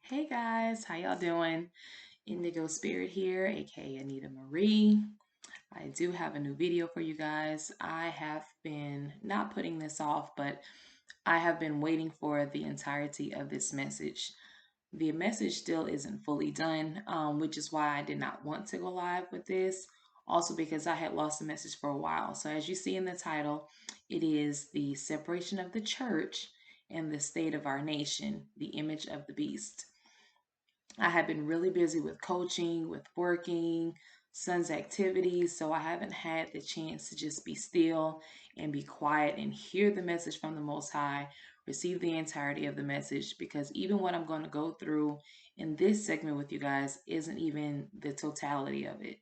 Hey guys, how y'all doing? Indigo Spirit here, aka Anita Marie. I do have a new video for you guys. I have been not putting this off, but I have been waiting for the entirety of this message. The message still isn't fully done, which is why I did not want to go live with this. Also, because I had lost the message for a while. So, as you see in the title, it is the separation of the church and the state of our nation, the image of the beast. I have been really busy with coaching, with working, son's activities, so I haven't had the chance to just be still and be quiet and hear the message from the Most High, receive the entirety of the message, because even what I'm going to go through in this segment with you guys isn't even the totality of it.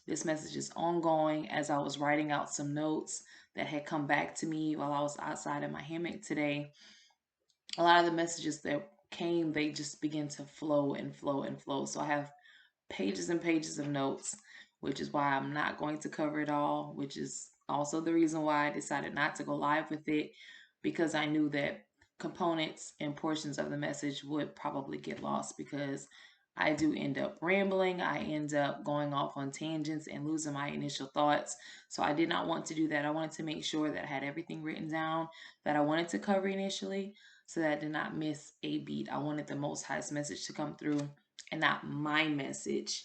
This message is ongoing. As I was writing out some notes that had come back to me while I was outside in my hammock today, a lot of the messages that came, they just begin to flow and flow and flow. So I have pages and pages of notes, which is why I'm not going to cover it all, which is also the reason why I decided not to go live with it, because I knew that components and portions of the message would probably get lost because I do end up rambling. I end up going off on tangents and losing my initial thoughts. So I did not want to do that. I wanted to make sure that I had everything written down that I wanted to cover initially so that I did not miss a beat. I wanted the Most High's message to come through and not my message.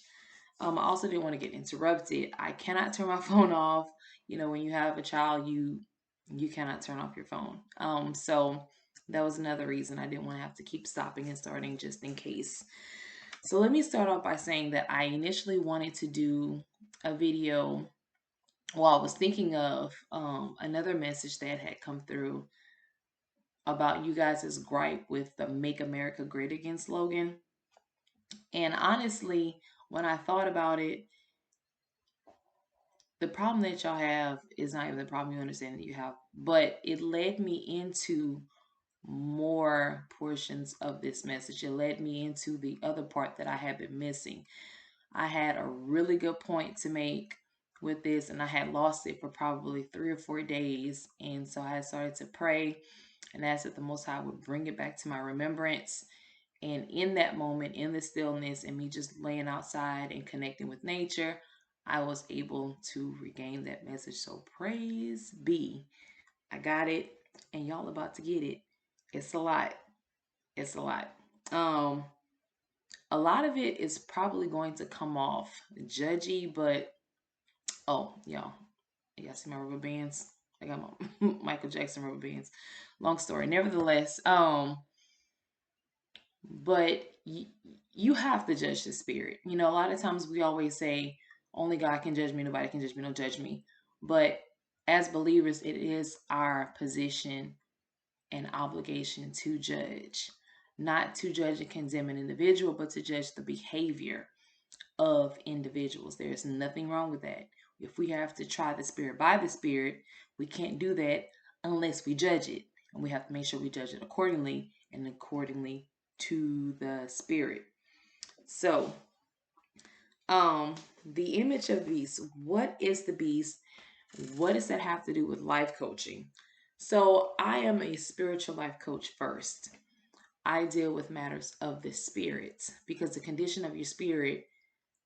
I also didn't want to get interrupted. I cannot turn my phone off. You know, when you have a child, you cannot turn off your phone. So that was another reason I didn't want to have to keep stopping and starting just in case. So let me start off by saying that I initially wanted to do a video. Well, I was thinking of another message that had come through about you guys' gripe with the Make America Great Again slogan. And honestly, when I thought about it, the problem that y'all have is not even the problem you understand that you have, but it led me into more portions of this message. It led me into the other part that I had been missing. I had a really good point to make with this, and I had lost it for probably 3 or 4 days. And so I had started to pray and ask that the Most High would bring it back to my remembrance. And in that moment, in the stillness, and me just laying outside and connecting with nature, I was able to regain that message. So praise be. I got it, and y'all about to get it. It's a lot. It's a lot. Um, a lot of it is probably going to come off judgy, but oh, y'all see my rubber bands? I got my Michael Jackson rubber bands. Long story. Nevertheless, but you have to judge the spirit. You know, a lot of times we always say, only God can judge me, nobody can judge me, don't judge me. But as believers, it is our position and obligation to judge, not to judge and condemn an individual, but to judge the behavior of individuals. There's nothing wrong with that. If we have to try the spirit by the spirit, we can't do that unless we judge it. And we have to make sure we judge it accordingly and accordingly to the spirit. So, the image of beast. What is the beast? What does that have to do with life coaching? So, I am a spiritual life coach first. I deal with matters of the spirit because the condition of your spirit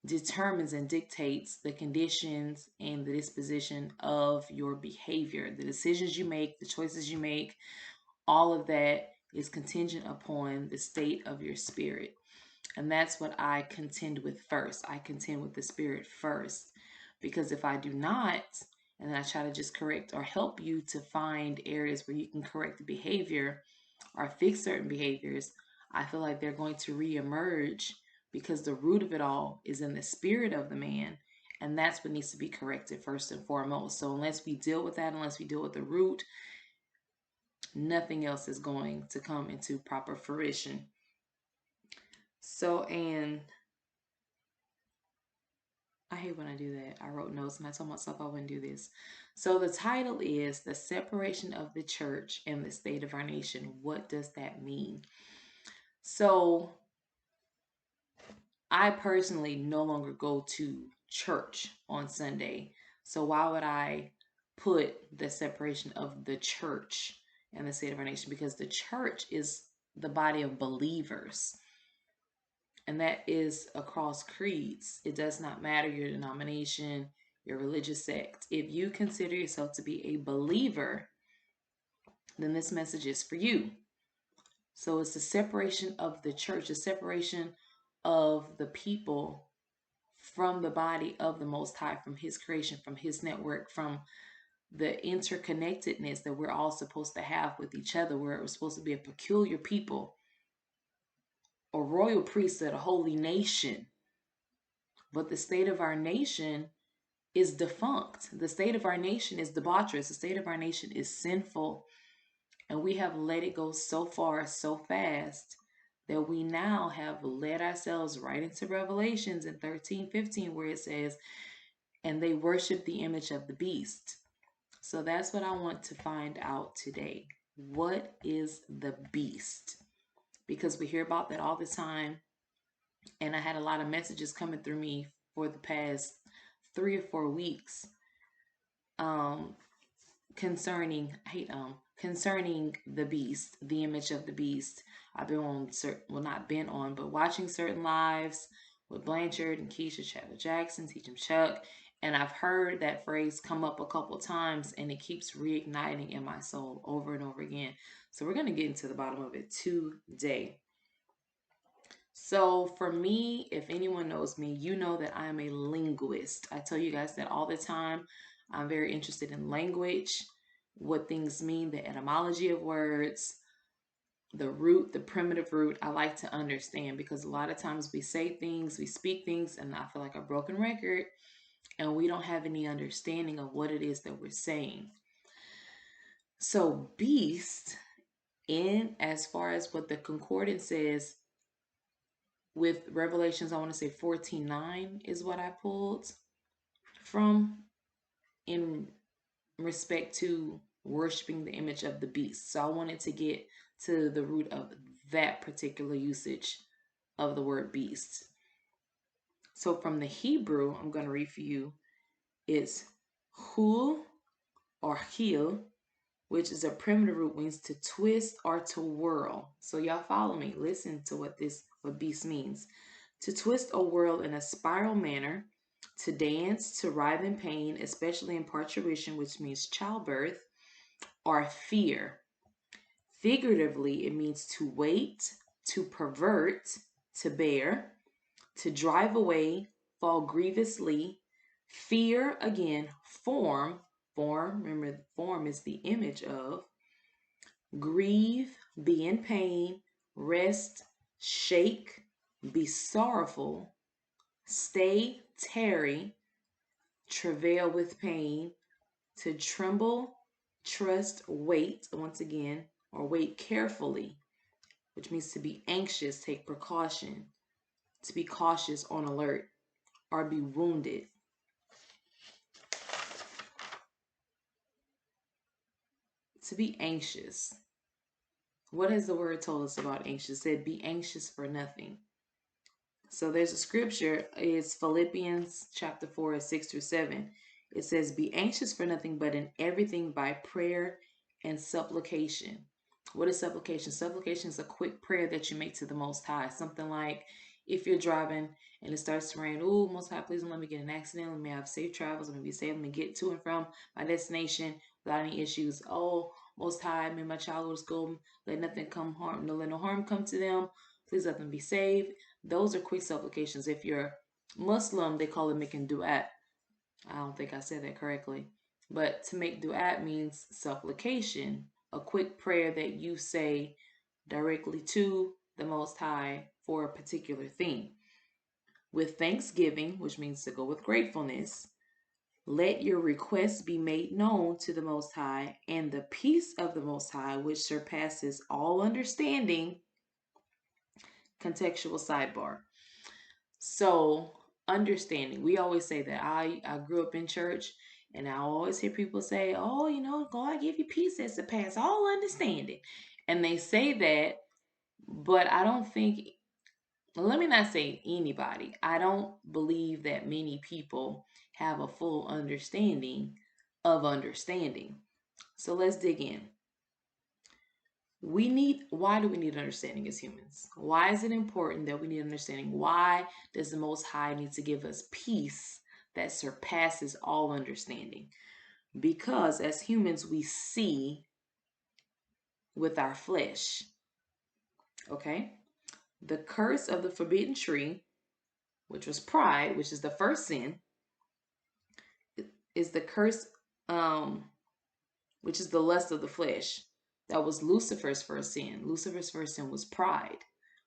determines and dictates the conditions and the disposition of your behavior. The decisions you make, the choices you make, all of that is contingent upon the state of your spirit. And that's what I contend with first. I contend with the spirit first. Because if I do not, and then I try to just correct or help you to find areas where you can correct the behavior or fix certain behaviors, I feel like they're going to reemerge because the root of it all is in the spirit of the man. And that's what needs to be corrected first and foremost. So unless we deal with that, unless we deal with the root, nothing else is going to come into proper fruition. So, and I hate when I do that. I wrote notes and I told myself I wouldn't do this. So the title is The Separation of the Church and the State of Our Nation. What does that mean? So I personally no longer go to church on Sunday. So why would I put the separation of the church and the state of our nation? Because the church is the body of believers. And that is across creeds. It does not matter your denomination, your religious sect. If you consider yourself to be a believer, then this message is for you. So it's the separation of the church, the separation of the people from the body of the Most High, from His creation, from His network, from the interconnectedness that we're all supposed to have with each other. We're supposed to be a peculiar people, a royal priesthood, a holy nation. But the state of our nation is defunct. The state of our nation is debaucherous. The state of our nation is sinful. And we have let it go so far, so fast, that we now have led ourselves right into Revelations in 13:15, where it says, and they worship the image of the beast. So that's what I want to find out today. What is the beast? Because we hear about that all the time. And I had a lot of messages coming through me for the past 3 or 4 weeks, um, concerning the beast, the image of the beast. I've been on not been on, but watching certain lives with Blanchard and Keisha Chadwick Jackson, Teach 'em Chuck, and I've heard that phrase come up a couple times, and it keeps reigniting in my soul over and over again. So we're gonna get into the bottom of it today. So for me, if anyone knows me, you know that I am a linguist. I tell you guys that all the time. I'm very interested in language, what things mean, the etymology of words, the root, the primitive root. I like to understand, because a lot of times we say things, we speak things, and I feel like a broken record, and we don't have any understanding of what it is that we're saying. So beast, in as far as what the concordance says, with Revelations, I want to say 14:9 is what I pulled from in respect to worshiping the image of the beast. So I wanted to get to the root of that particular usage of the word beast. So from the Hebrew, I'm going to read for you, it's hul or hil, which is a primitive root, means to twist or to whirl. So y'all follow me. Listen to what beast means. To twist or whirl in a spiral manner, to dance, to writhe in pain, especially in parturition, which means childbirth, or fear. Figuratively, it means to wait, to pervert, to bear, to drive away, fall grievously, fear, again, form, remember, form is the image of, grieve, be in pain, rest, shake, be sorrowful, stay, tarry, travail with pain, to tremble, trust, wait, once again, or wait carefully, which means to be anxious, take precaution, to be cautious, on alert, or be wounded. To be anxious. What has the word told us about anxious? It said, be anxious for nothing. So there's a scripture, it's Philippians chapter 4, 6-7. It says, be anxious for nothing, but in everything by prayer and supplication. What is supplication? Supplication is a quick prayer that you make to the Most High. Something like, if you're driving and it starts to rain, oh, Most High, please don't let me get in an accident. Let me have safe travels. Let me be safe. Let me get to and from my destination without any issues. Oh, Most High, may my child go to school. Let nothing come harm. Let no harm come to them. Please let them be saved. Those are quick supplications. If you're Muslim, they call it making du'at. I don't think I said that correctly. But to make du'at means supplication, a quick prayer that you say directly to the Most High for a particular thing. With thanksgiving, which means to go with gratefulness, let your requests be made known to the Most High, and the peace of the Most High, which surpasses all understanding. Contextual sidebar. So, understanding. We always say that. I grew up in church, and I always hear people say, oh, God give you peace that surpasses all understanding. And they say that, but I don't think, let me not say anybody. I don't believe that many people have a full understanding of understanding. So let's dig in. Why do we need understanding as humans? Why is it important that we need understanding? Why does the Most High need to give us peace that surpasses all understanding? Because as humans, we see with our flesh. Okay? The curse of the forbidden tree, which was pride, which is the first sin, is the curse, which is the lust of the flesh. That was Lucifer's first sin. Lucifer's first sin was pride,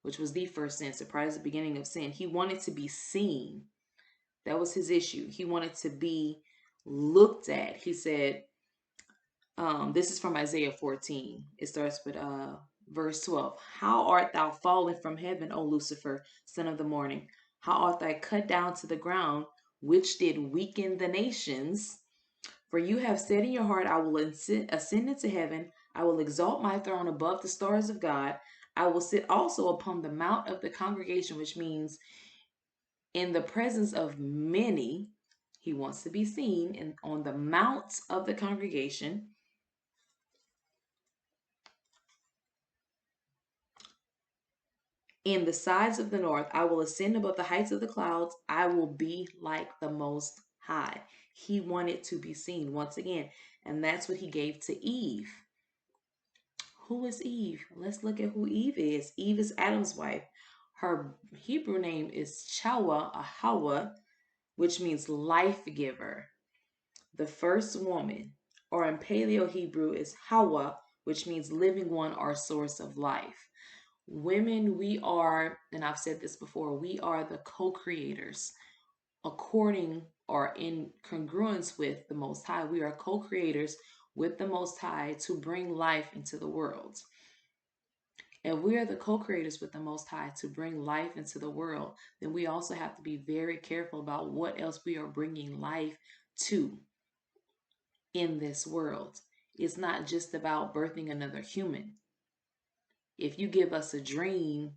which was the first sin. So pride is the beginning of sin. He wanted to be seen. That was his issue. He wanted to be looked at. He said, this is from Isaiah 14. It starts with verse 12. How art thou fallen from heaven, O Lucifer, son of the morning? How art thou cut down to the ground, which did weaken the nations? For you have said in your heart, I will ascend into heaven. I will exalt my throne above the stars of God. I will sit also upon the mount of the congregation, which means in the presence of many. He wants to be seen on the mounts of the congregation. In the sides of the north, I will ascend above the heights of the clouds. I will be like the Most High. He wanted to be seen once again, and that's what he gave to Eve. Who is Eve? Let's look at who Eve is. Eve is Adam's wife. Her Hebrew name is Chawa, a Hawa, which means life giver. The first woman, or in Paleo Hebrew, is Hawa, which means living one or source of life. Women, we are, and I've said this before, we are the co-creators according or in congruence with the Most High. We are co-creators with the Most High to bring life into the world. And we are the co-creators with the Most High to bring life into the world. Then we also have to be very careful about what else we are bringing life to in this world. It's not just about birthing another human. If you give us a dream,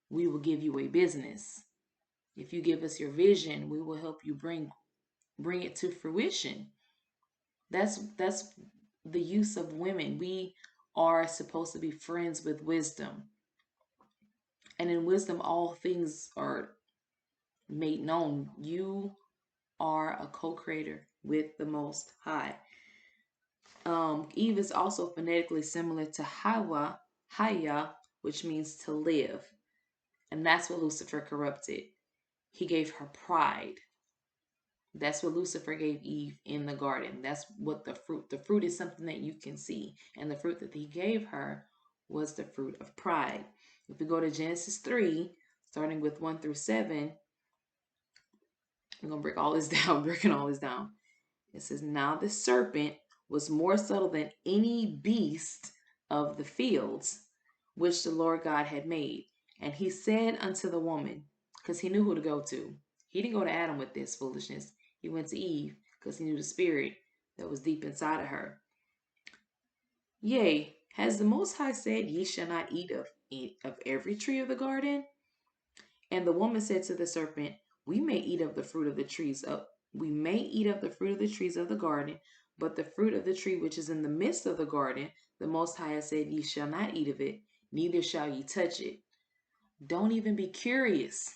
we will give you a business. If you give us your vision, we will help you bring it to fruition. That's the use of women. We are supposed to be friends with wisdom. And in wisdom, all things are made known. You are a co-creator with the Most High. Eve is also phonetically similar to Hawa, Haya, which means to live. And that's what Lucifer corrupted. He gave her pride. That's what Lucifer gave Eve in the garden. That's what the fruit is something that you can see. And the fruit that he gave her was the fruit of pride. If we go to Genesis 3, starting with 1 through 7, I'm going to break all this down, breaking all this down. It says, now the serpent was more subtle than any beast of the fields, which the Lord God had made. And he said unto the woman, because he knew who to go to. He didn't go to Adam with this foolishness. He went to Eve because he knew the spirit that was deep inside of her. Yea, has the Most High said, ye shall not eat of every tree of the garden? And the woman said to the serpent, we may eat of the fruit of the trees of the garden, but the fruit of the tree which is in the midst of the garden, the Most High has said, ye shall not eat of it, neither shall ye touch it. Don't even be curious.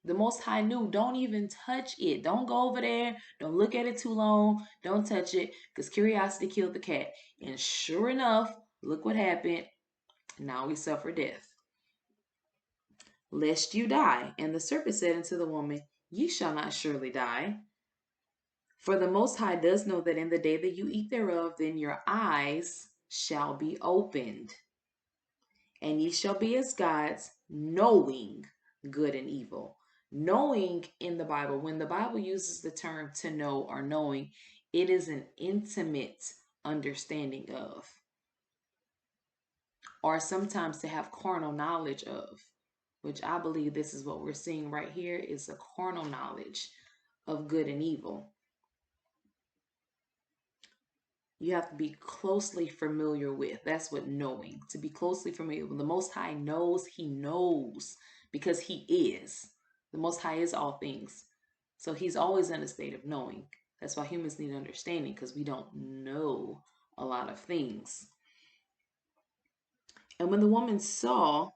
The Most High knew, don't even touch it. Don't go over there. Don't look at it too long. Don't touch it, because curiosity killed the cat. And sure enough, look what happened. Now we suffer death. Lest you die. And the serpent said unto the woman, ye shall not surely die. For the Most High does know that in the day that you eat thereof, then your eyes shall be opened, and ye shall be as gods, knowing good and evil. Knowing in the Bible, when the Bible uses the term to know or knowing, it is an intimate understanding of, or sometimes to have carnal knowledge of, which I believe this is what we're seeing right here, is a carnal knowledge of good and evil. You have to be closely familiar with. That's what knowing. To be closely familiar with. The Most High knows, he knows because he is. The Most High is all things. So he's always in a state of knowing. That's why humans need understanding, because we don't know a lot of things. And when the woman saw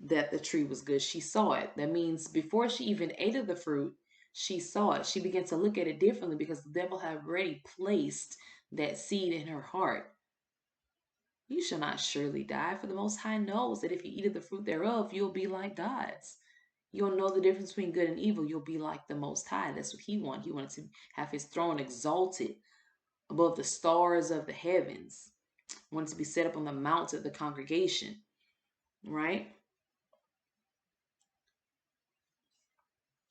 that the tree was good, she saw it. That means before she even ate of the fruit, she saw it. She began to look at it differently because the devil had already placed that seed in her heart. You shall not surely die, for the Most High knows that if you eat of the fruit thereof, you'll be like gods. You'll know the difference between good and evil. You'll be like the Most High. That's what he wanted. He wanted to have his throne exalted above the stars of the heavens. Wanted to be set up on the mount of the congregation, right?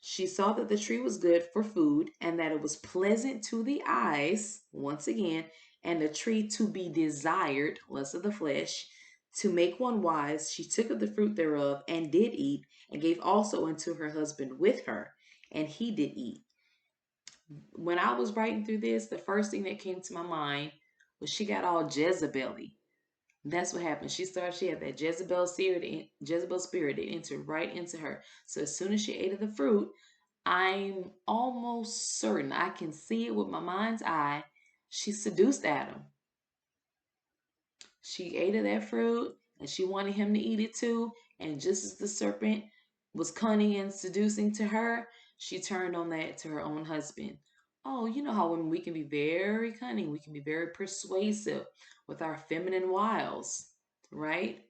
She saw that the tree was good for food and that it was pleasant to the eyes, once again, and a tree to be desired, lust of the flesh, to make one wise. She took of the fruit thereof and did eat, and gave also unto her husband with her, and he did eat. When I was writing through this, the first thing that came to my mind was she got all Jezebel-y. That's what happened. She had that Jezebel spirit that entered right into her. So as soon as she ate of the fruit, I'm almost certain I can see it with my mind's eye. She seduced Adam. She ate of that fruit and she wanted him to eat it too. And just as the serpent was cunning and seducing to her, she turned on that to her own husband. Oh, you know how women, we can be very cunning, we can be very persuasive with our feminine wiles, right?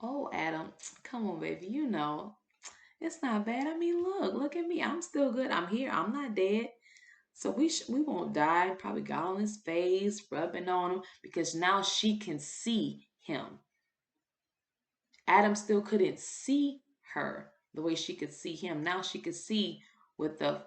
Oh, Adam, come on, baby, you know, it's not bad. I mean, look at me. I'm still good. I'm here. I'm not dead. So we won't die. Probably got on his face, rubbing on him because now she can see him. Adam still couldn't see her the way she could see him. Now she could see with the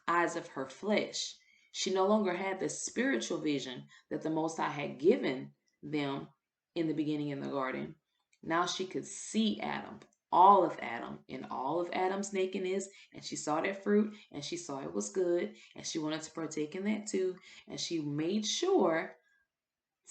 eyes of her flesh. She no longer had the spiritual vision that the Most High had given them in the beginning in the garden. Now she could see Adam, all of Adam, in all of Adam's nakedness, and she saw that fruit and she saw it was good, and she wanted to partake in that too, and she made sure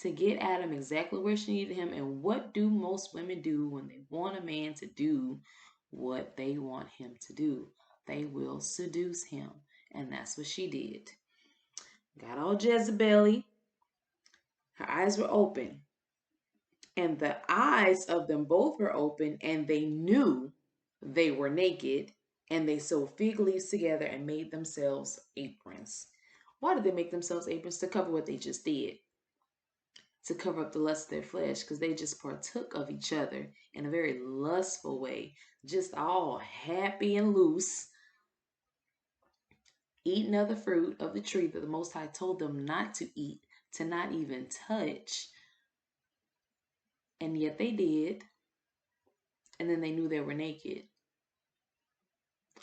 to get Adam exactly where she needed him. And what do most women do when they want a man to do what they want him to do? They will seduce him. And that's what she did. Got all Jezebel-y. Her eyes were open. And the eyes of them both were open, and they knew they were naked. And they sewed fig leaves together and made themselves aprons. Why did they make themselves aprons? To cover what they just did, to cover up the lust of their flesh, because they just partook of each other in a very lustful way, just all happy and loose, eating of the fruit of the tree that the Most High told them not to eat, to not even touch. And yet they did. And then they knew they were naked.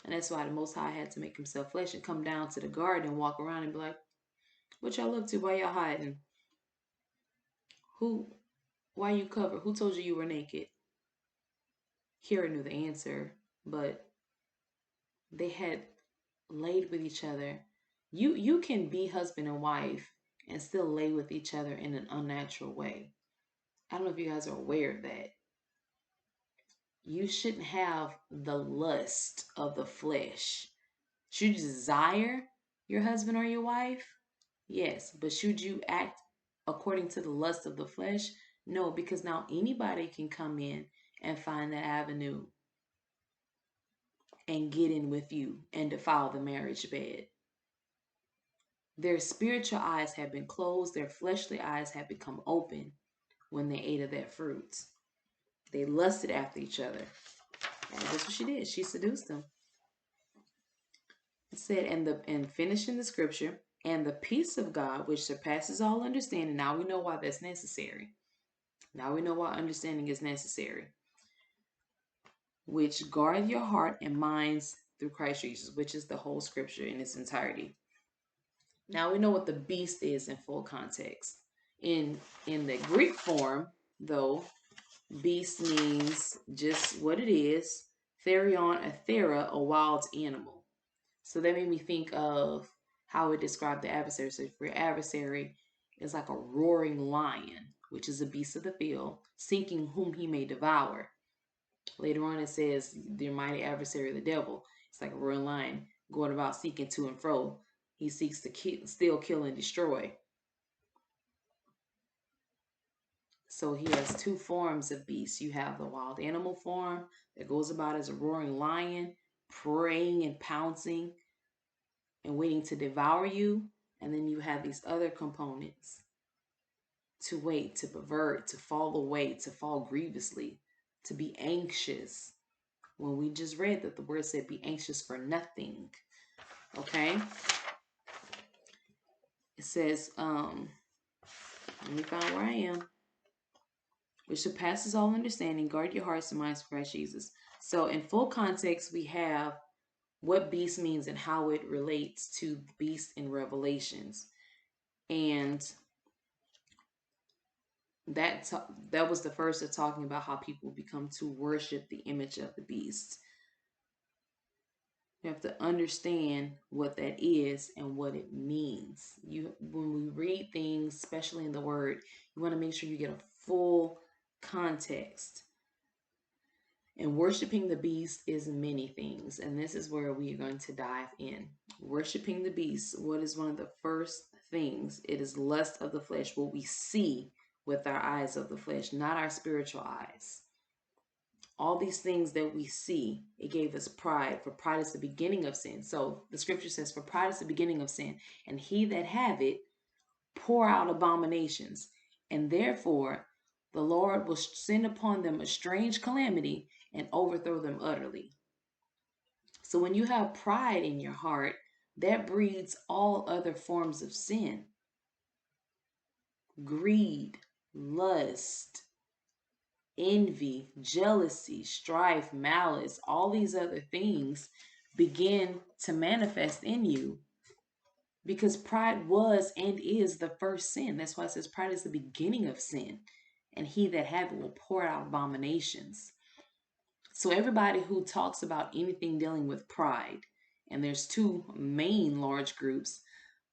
And that's why the Most High had to make himself flesh and come down to the garden and walk around and be like, what y'all up to? Why y'all hiding? Who? Why you covered? Who told you you were naked? Kira knew the answer, but they had laid with each other. You can be husband and wife and still lay with each other in an unnatural way. I don't know if you guys are aware of that. You shouldn't have the lust of the flesh. Should you desire your husband or your wife? Yes, but should you act according to the lust of the flesh? No, because now anybody can come in and find that avenue and get in with you and defile the marriage bed. Their spiritual eyes have been closed, their fleshly eyes have become open when they ate of that fruit. They lusted after each other. And that's what she did. She seduced them. It said, and finishing the scripture, and the peace of God, which surpasses all understanding. Now we know why that's necessary. Now we know why understanding is necessary. Which guard your heart and minds through Christ Jesus, which is the whole scripture in its entirety. Now we know what the beast is in full context. In the Greek form, though, beast means just what it is. Therion, a thera, a wild animal. So that made me think of how it described the adversary. So if your adversary is like a roaring lion, which is a beast of the field, seeking whom he may devour. Later on it says the mighty adversary, the devil. It's like a roaring lion going about seeking to and fro. He seeks to steal, kill, and destroy. So he has two forms of beasts. You have the wild animal form that goes about as a roaring lion, preying and pouncing and waiting to devour you. And then you have these other components: to wait, to pervert, to fall away, to fall grievously, to be anxious. When we just read that the word said, be anxious for nothing. Okay? It says, let me find where I am. Which surpasses all understanding, guard your hearts and minds for Christ Jesus. So, in full context, we have what beast means and how it relates to beast in Revelations. And that that was the first of talking about how people become to worship the image of the beast. You have to understand what that is and what it means. When we read things, especially in the Word, you want to make sure you get a full context. And worshiping the beast is many things, and this is where we are going to dive in. Worshiping the beast, what is one of the first things? It is lust of the flesh, what we see with our eyes of the flesh, not our spiritual eyes. All these things that we see, it gave us pride, for pride is the beginning of sin. So the scripture says, for pride is the beginning of sin, and he that have it pour out abominations. And therefore the Lord will send upon them a strange calamity and overthrow them utterly. So when you have pride in your heart, that breeds all other forms of sin: greed, lust, envy, jealousy, strife, malice. All these other things begin to manifest in you, because pride was and is the first sin. That's why it says pride is the beginning of sin, and he that have it will pour out abominations. So everybody who talks about anything dealing with pride, and there's two main large groups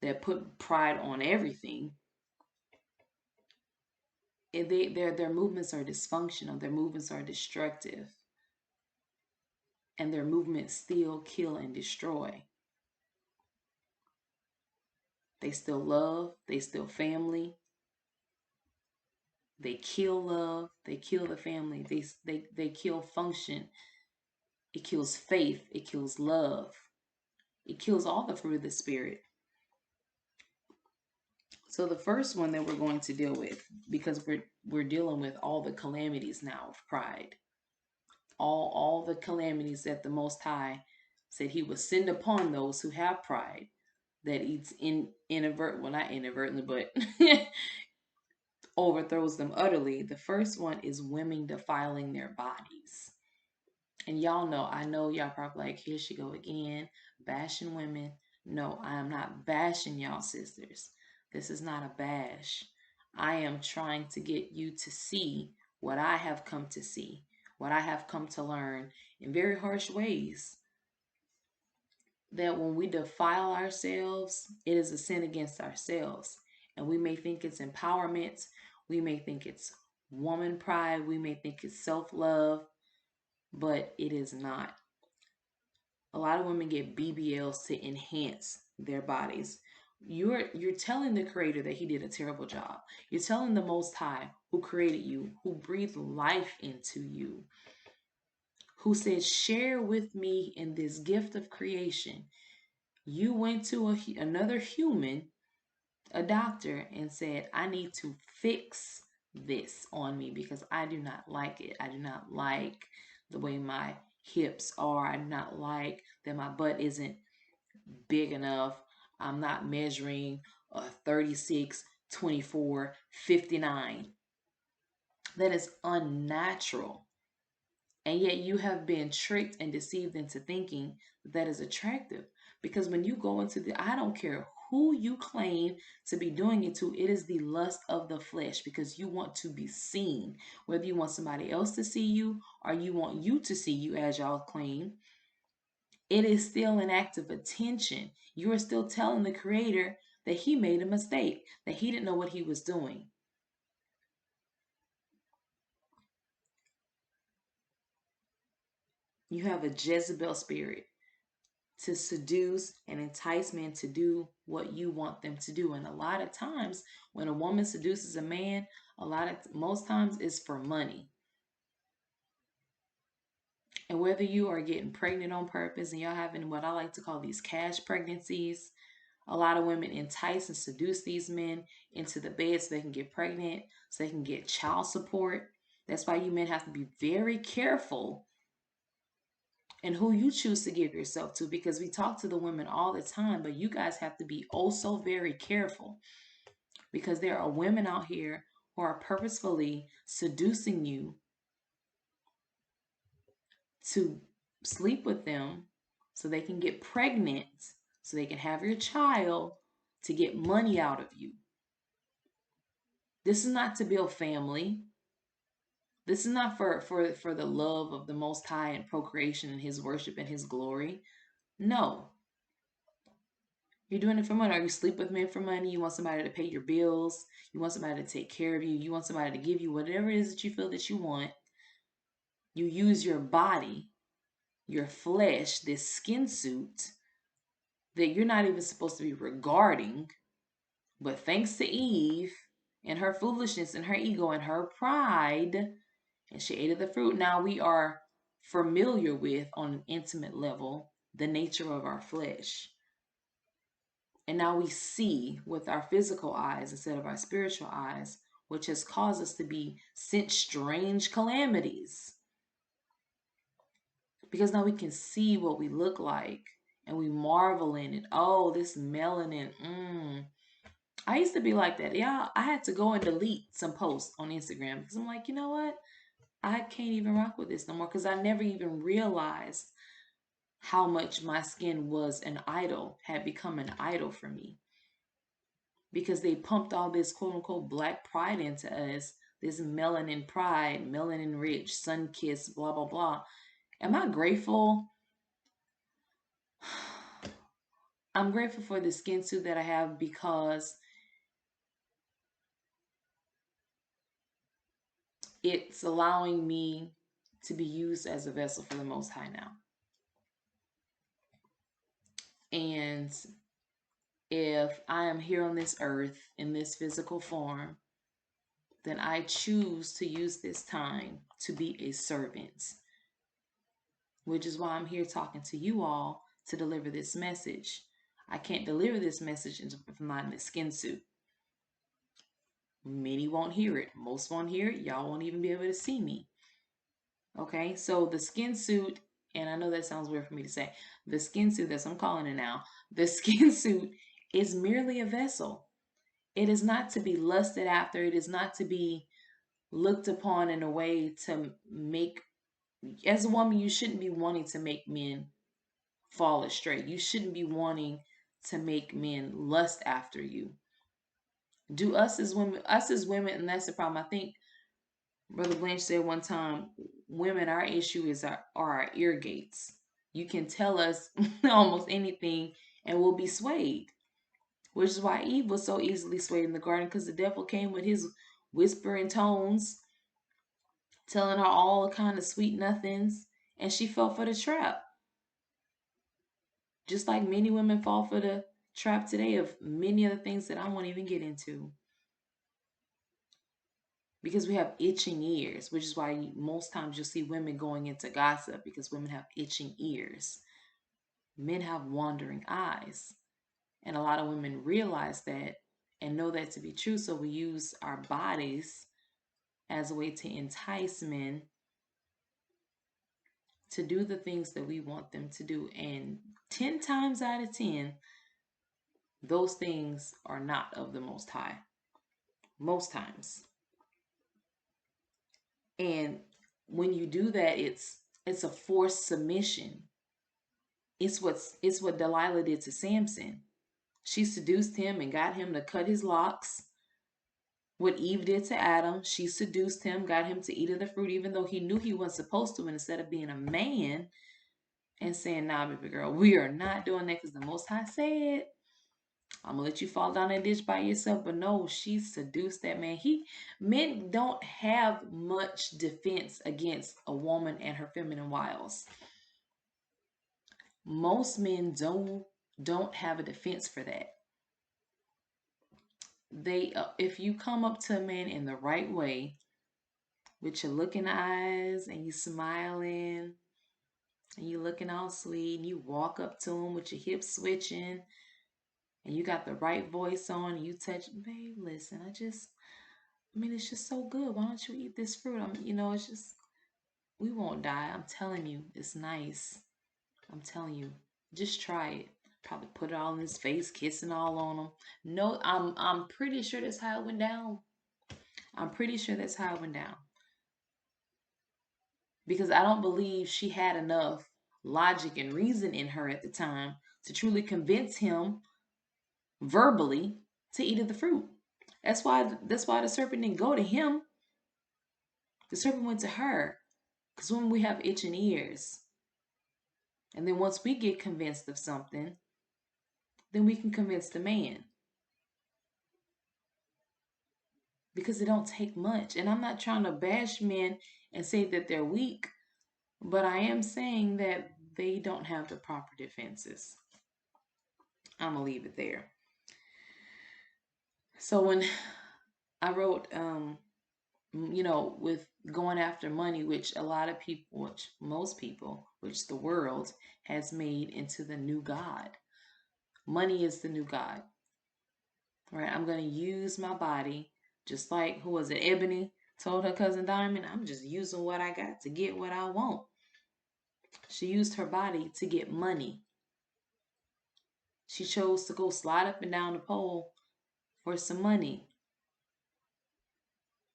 that put pride on everything, and their movements are dysfunctional, their movements are destructive, and their movements steal, kill, and destroy. They steal love, they steal family, they kill love, they kill the family, they kill function, it kills faith, it kills love, it kills all the fruit of the spirit. So the first one that we're going to deal with, because we're dealing with all the calamities now of pride, all the calamities that the Most High said he would send upon those who have pride, that eats not inadvertently, but overthrows them utterly. The first one is women defiling their bodies. And y'all know, I know y'all probably like, here she go again, bashing women. No, I am not bashing y'all, sisters. This is not a bash. I am trying to get you to see what I have come to see, what I have come to learn in very harsh ways. That when we defile ourselves, it is a sin against ourselves. And we may think it's empowerment. We may think it's woman pride. We may think it's self-love, but it is not. A lot of women get BBLs to enhance their bodies. You're telling the creator that he did a terrible job. You're telling the Most High, who created you, who breathed life into you, who said, share with me in this gift of creation. You went to another human, a doctor, and said, I need to fix this on me because I do not like it. I do not like the way my hips are. I do not like that my butt isn't big enough. I'm not measuring 36, 24, 59. That is unnatural. And yet you have been tricked and deceived into thinking that is attractive. Because when you go into I don't care who you claim to be doing it to, it is the lust of the flesh, because you want to be seen. Whether you want somebody else to see you or you want you to see you, as y'all claim, it is still an act of attention. You are still telling the creator that he made a mistake, that he didn't know what he was doing. You have a Jezebel spirit. to seduce and entice men to do what you want them to do. And a lot of times when a woman seduces a man, most times it's for money. And whether you are getting pregnant on purpose and y'all having what I like to call these cash pregnancies, a lot of women entice and seduce these men into the bed so they can get pregnant, so they can get child support. That's why you men have to be very careful in who you choose to give yourself to, because we talk to the women all the time, but you guys have to be oh so very careful, because there are women out here who are purposefully seducing you to sleep with them so they can get pregnant, so they can have your child to get money out of you. This is not to build family. This is not for the love of the Most High and procreation and His worship and His glory. No. You're doing it for money. Or you sleep with men for money. You want somebody to pay your bills. You want somebody to take care of you. You want somebody to give you whatever it is that you feel that you want. You use your body, your flesh, this skin suit that you're not even supposed to be regarding. But thanks to Eve and her foolishness and her ego and her pride, and she ate of the fruit, now we are familiar with, on an intimate level, the nature of our flesh. And now we see with our physical eyes instead of our spiritual eyes, which has caused us to be sent strange calamities. Because now we can see what we look like and we marvel in it. Oh, this melanin. I used to be like that. Yeah, I had to go and delete some posts on Instagram because I'm like, you know what? I can't even rock with this no more, because I never even realized how much my skin was an idol, had become an idol for me. Because they pumped all this quote unquote black pride into us, this melanin pride, melanin rich, sun kissed, blah, blah, blah. Am I grateful? I'm grateful for the skin suit that I have, because it's allowing me to be used as a vessel for the Most High now. And if I am here on this earth in this physical form, then I choose to use this time to be a servant, which is why I'm here talking to you all to deliver this message. I can't deliver this message if I'm not in a skin suit. Many won't hear it. Most won't hear it. Y'all won't even be able to see me. Okay, so the skin suit, and I know that sounds weird for me to say, the skin suit, that's what I'm calling it now, the skin suit is merely a vessel. It is not to be lusted after. It is not to be looked upon in a way to make, as a woman, you shouldn't be wanting to make men fall astray. You shouldn't be wanting to make men lust after you. Do us as women, and that's the problem. I think Brother Blanche said one time, women, our issue is our ear gates. You can tell us almost anything and we'll be swayed. Which is why Eve was so easily swayed in the garden, because the devil came with his whispering tones, telling her all kind of sweet nothings, and she fell for the trap. Just like many women fall for the trap today of many other things that I won't even get into. Because we have itching ears, which is why most times you'll see women going into gossip, because women have itching ears. Men have wandering eyes. And a lot of women realize that and know that to be true. So we use our bodies as a way to entice men to do the things that we want them to do. And 10 times out of 10, those things are not of the Most High. Most times. And when you do that, it's a forced submission. It's what Delilah did to Samson. She seduced him and got him to cut his locks. What Eve did to Adam, she seduced him, got him to eat of the fruit, even though he knew he wasn't supposed to. And instead of being a man and saying, nah, baby girl, we are not doing that because the Most High said, I'm gonna let you fall down that ditch by yourself. But no, she seduced that man. Men don't have much defense against a woman and her feminine wiles. Most men don't have a defense for that. If you come up to a man in the right way, with your looking eyes and you smiling and you looking all sweet, and you walk up to him with your hips switching and you got the right voice on and you touch, babe, listen, it's just so good. Why don't you eat this fruit? It's just, we won't die. I'm telling you, it's nice. I'm telling you, just try it. Probably put it all in his face, kissing all on him. No, I'm pretty sure that's how it went down. I'm pretty sure that's how it went down. Because I don't believe she had enough logic and reason in her at the time to truly convince him verbally to eat of the fruit. That's why the serpent didn't go to him. The serpent went to her. Because when we have itching ears, and then once we get convinced of something, then we can convince the man. Because it don't take much. And I'm not trying to bash men and say that they're weak, but I am saying that they don't have the proper defenses. I'm gonna leave it there. So when I wrote, with going after money, which a lot of people, which most people, which the world has made into the new God. Money is the new God. Right? I'm going to use my body, just like, who was it, Ebony told her cousin Diamond, I'm just using what I got to get what I want. She used her body to get money. She chose to go slide up and down the pole for some money,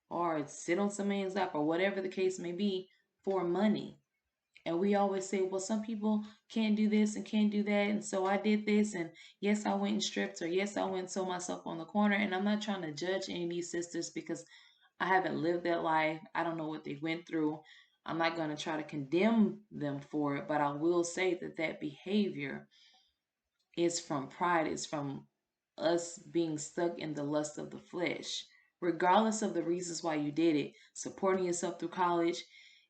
or sit on some man's lap, or whatever the case may be, for money. And we always say, well, some people can't do this and can't do that. And so I did this. And yes, I went and stripped, or yes, I went and sold myself on the corner. And I'm not trying to judge any of these sisters because I haven't lived that life. I don't know what they went through. I'm not going to try to condemn them for it. But I will say that that behavior is from pride, is from us being stuck in the lust of the flesh, regardless of the reasons why you did it. Supporting yourself through college,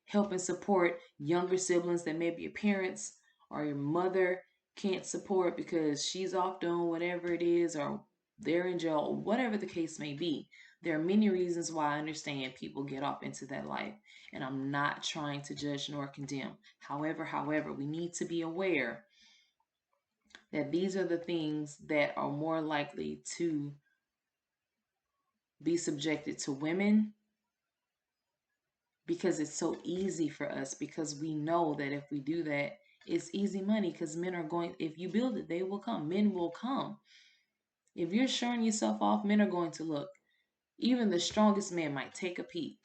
helping support younger siblings that maybe your parents or your mother can't support because she's off doing whatever it is, or they're in jail, whatever the case may be. There are many reasons why I understand people get off into that life, and I'm not trying to judge nor condemn. However, we need to be aware that these are the things that are more likely to be subjected to women, because it's so easy for us, because we know that if we do that, it's easy money, because men are going, if you build it, they will come. Men will come. If you're showing yourself off, men are going to look. Even the strongest man might take a peek.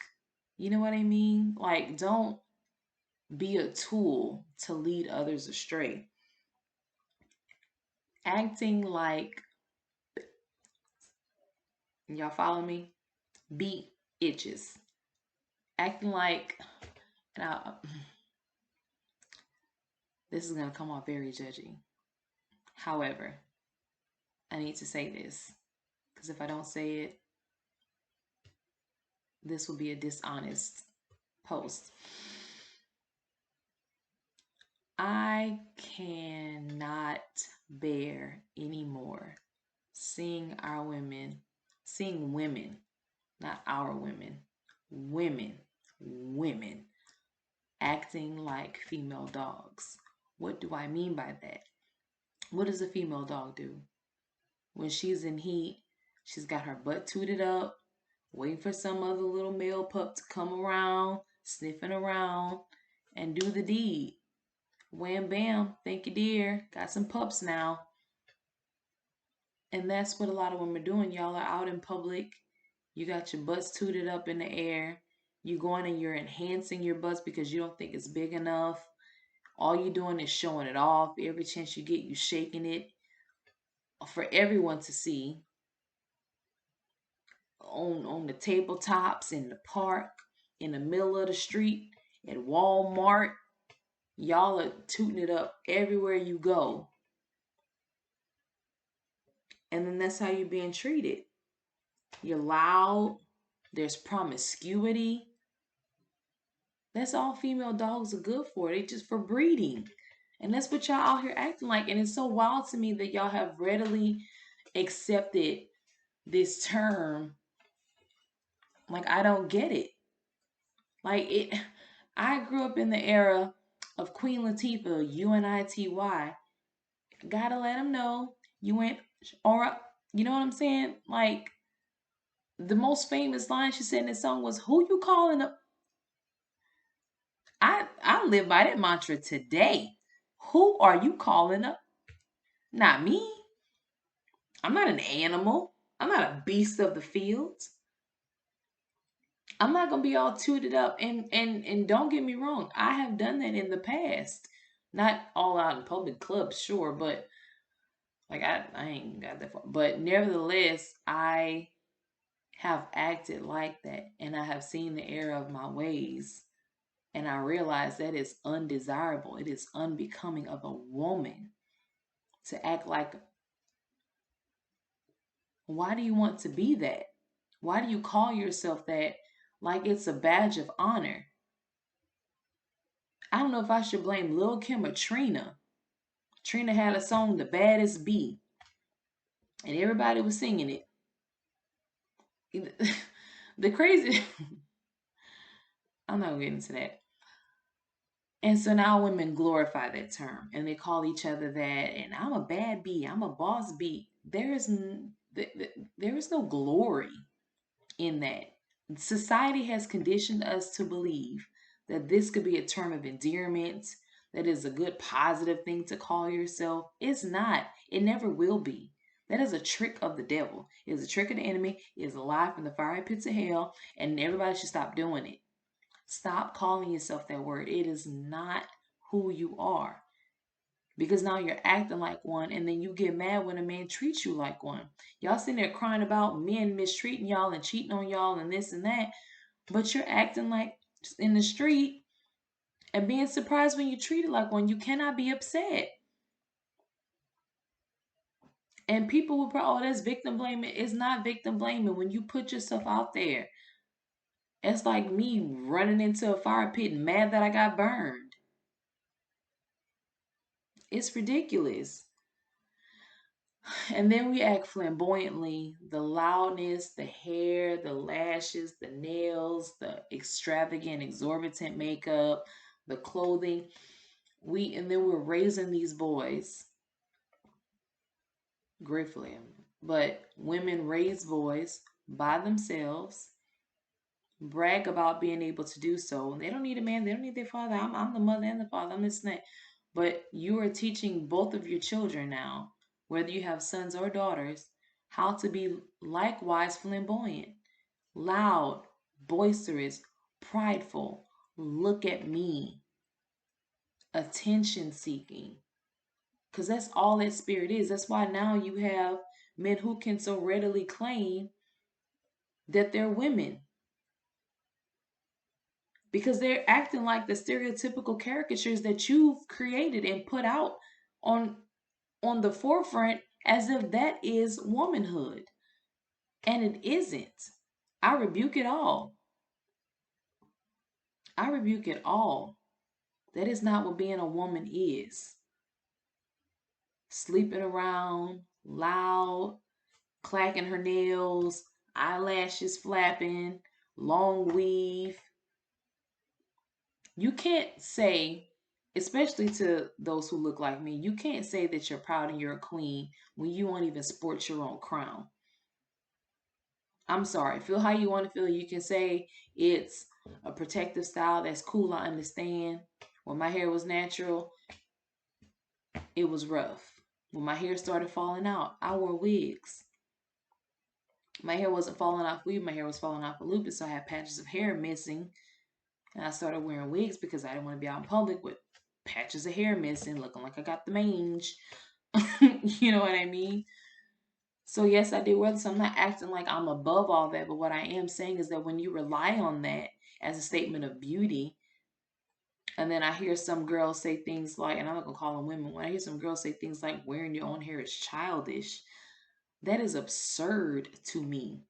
You know what I mean? Like, don't be a tool to lead others astray. Acting like, y'all follow me? Beat itches. Acting like, now, this is going to come off very judgy. However, I need to say this, because if I don't say it, this will be a dishonest post. I cannot bear anymore seeing women, not our women, women acting like female dogs. What do I mean by that? What does a female dog do? When she's in heat, she's got her butt tooted up, waiting for some other little male pup to come around, sniffing around, and do the deed. Wham bam, thank you dear, got some pups now. And that's what a lot of women are doing. Y'all are out in public, you got your butts tooted up in the air, you going and you're enhancing your butts because you don't think it's big enough. All you're doing is showing it off. Every chance you get, you shaking it for everyone to see. On the tabletops, in the park, in the middle of the street, at Walmart. Y'all are tooting it up everywhere you go. And then that's how you're being treated. You're loud. There's promiscuity. That's all female dogs are good for. They just for breeding. And that's what y'all out here acting like. And it's so wild to me that y'all have readily accepted this term. Like, I don't get it. Like, I grew up in the era of Queen Latifah, UNITY. Gotta let them know you went, or, you know what I'm saying? Like, the most famous line she said in this song was, "Who you calling up?" I live by that mantra today. Who are you calling up? Not me. I'm not an animal. I'm not a beast of the fields. I'm not gonna be all tooted up, and don't get me wrong, I have done that in the past. Not all out in public clubs, sure, but like I ain't got that far. But nevertheless, I have acted like that, and I have seen the error of my ways, and I realize that is undesirable. It is unbecoming of a woman to act like. Why do you want to be that? Why do you call yourself that like it's a badge of honor? I don't know if I should blame Lil Kim or Trina. Trina had a song, The Baddest Bee, and everybody was singing it. The crazy, I'm not gonna get into that. And so now women glorify that term and they call each other that. And I'm a bad bee, I'm a boss bee. There is no glory in that. Society has conditioned us to believe that this could be a term of endearment, that is a good positive thing to call yourself. It's not. It never will be. That is a trick of the devil. It is a trick of the enemy. It is a lie from the fiery pits of hell, and everybody should stop doing it. Stop calling yourself that word. It is not who you are. Because now you're acting like one, and then you get mad when a man treats you like one. Y'all sitting there crying about men mistreating y'all and cheating on y'all and this and that, but you're acting like in the street and being surprised when you're treated like one. You cannot be upset. And people will probably, oh, that's victim blaming. It's not victim blaming when you put yourself out there. It's like me running into a fire pit and mad that I got burned. It's ridiculous. And then we act flamboyantly. The loudness, the hair, the lashes, the nails, the extravagant, exorbitant makeup, the clothing. And then we're raising these boys, gratefully. But women raise boys by themselves, brag about being able to do so. They don't need a man, they don't need their father. I'm the mother and the father, I'm this and that. But you are teaching both of your children now, whether you have sons or daughters, how to be likewise flamboyant, loud, boisterous, prideful. Look at me, attention seeking. Because that's all that spirit is. That's why now you have men who can so readily claim that they're women because they're acting like the stereotypical caricatures that you've created and put out on on the forefront as if that is womanhood, and it isn't. I rebuke it all. I rebuke it all. That is not what being a woman is. Sleeping around, loud, clacking her nails, eyelashes flapping, long weave. You can't say, especially to those who look like me, you can't say that you're proud and you're a queen when you won't even sport your own crown. I'm sorry. Feel how you want to feel. You can say it's a protective style. That's cool. I understand. When my hair was natural, it was rough. When my hair started falling out, I wore wigs. My hair wasn't falling off weave. My hair was falling off a loop. So I had patches of hair missing. And I started wearing wigs because I didn't want to be out in public with patches of hair missing, looking like I got the mange. You know what I mean? So yes, I did wear this. I'm not acting like I'm above all that, but what I am saying is that when you rely on that as a statement of beauty, and then I hear some girls say things like, and I'm not gonna call them women, when I hear some girls say things like wearing your own hair is childish, that is absurd to me.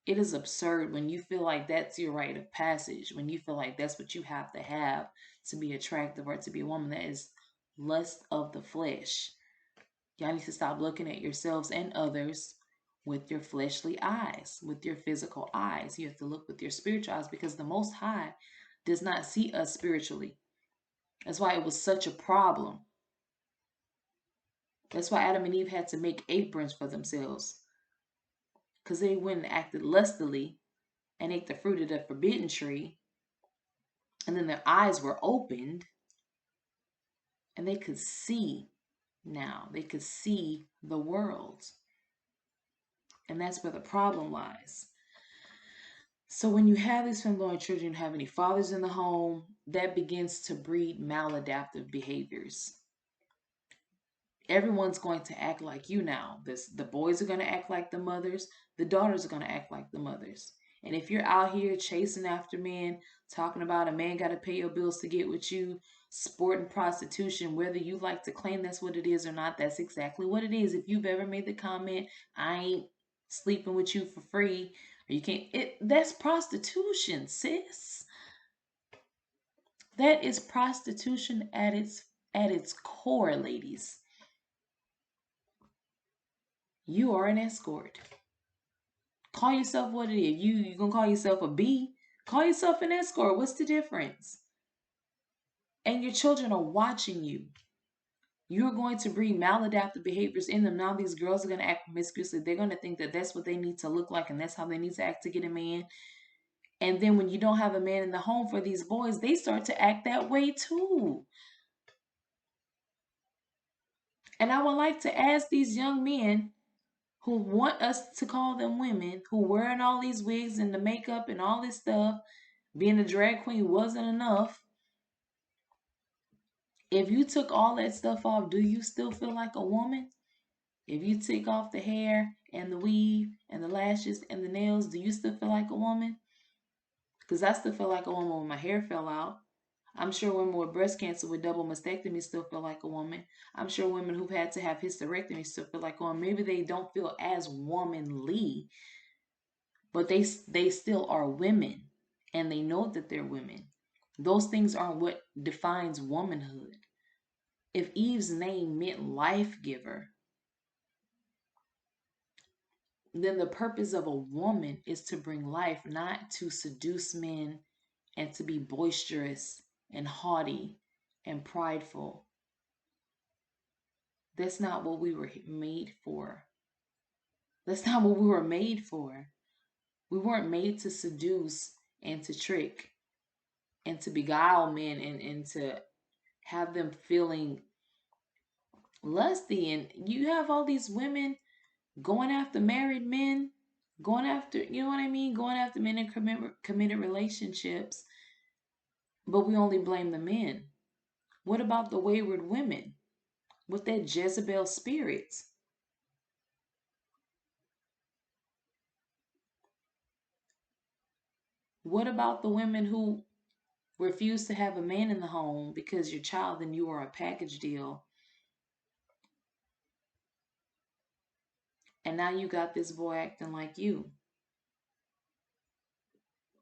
It is absurd when you feel like that's your rite of passage, when you feel like that's what you have to be attractive or to be a woman. That is lust of the flesh. Y'all need to stop looking at yourselves and others with your fleshly eyes, with your physical eyes. You have to look with your spiritual eyes because the Most High does not see us spiritually. That's why it was such a problem. That's why Adam and Eve had to make aprons for themselves because they went and acted lustily and ate the fruit of the forbidden tree. And then their eyes were opened and they could see now. They could see the world. And that's where the problem lies. So when you have these flamboyant children, you have any fathers in the home, that begins to breed maladaptive behaviors. Everyone's going to act like you now. The boys are going to act like the mothers. The daughters are going to act like the mothers. And if you're out here chasing after men, talking about a man got to pay your bills to get with you, sporting prostitution, whether you like to claim that's what it is or not, that's exactly what it is. If you've ever made the comment, I ain't sleeping with you for free, or you can't, that's prostitution, sis. That is prostitution at its core, ladies. You are an escort. Call yourself what it is. You gonna call yourself a B? Call yourself an escort. What's the difference? And your children are watching you. You're going to breed maladaptive behaviors in them. Now these girls are going to act promiscuously. They're going to think that that's what they need to look like and that's how they need to act to get a man. And then when you don't have a man in the home for these boys, they start to act that way too. And I would like to ask these young men who want us to call them women, who wearing all these wigs and the makeup and all this stuff, being a drag queen wasn't enough. If you took all that stuff off, do you still feel like a woman? If you take off the hair and the weave and the lashes and the nails, do you still feel like a woman? Because I still feel like a woman when my hair fell out. I'm sure women with breast cancer with double mastectomy still feel like a woman. I'm sure women who've had to have hysterectomy still feel like a woman. Maybe they don't feel as womanly, but they still are women and they know that they're women. Those things aren't what defines womanhood. If Eve's name meant life giver, then the purpose of a woman is to bring life, not to seduce men and to be boisterous and haughty and prideful. That's not what we were made for. That's not what we were made for. We weren't made to seduce and to trick and to beguile men and to have them feeling lusty. And you have all these women going after married men, going after, you know what I mean? Going after men in committed relationships, but we only blame the men. What about the wayward women with that Jezebel spirit? What about the women who refuse to have a man in the home because your child and you are a package deal? And now you got this boy acting like you,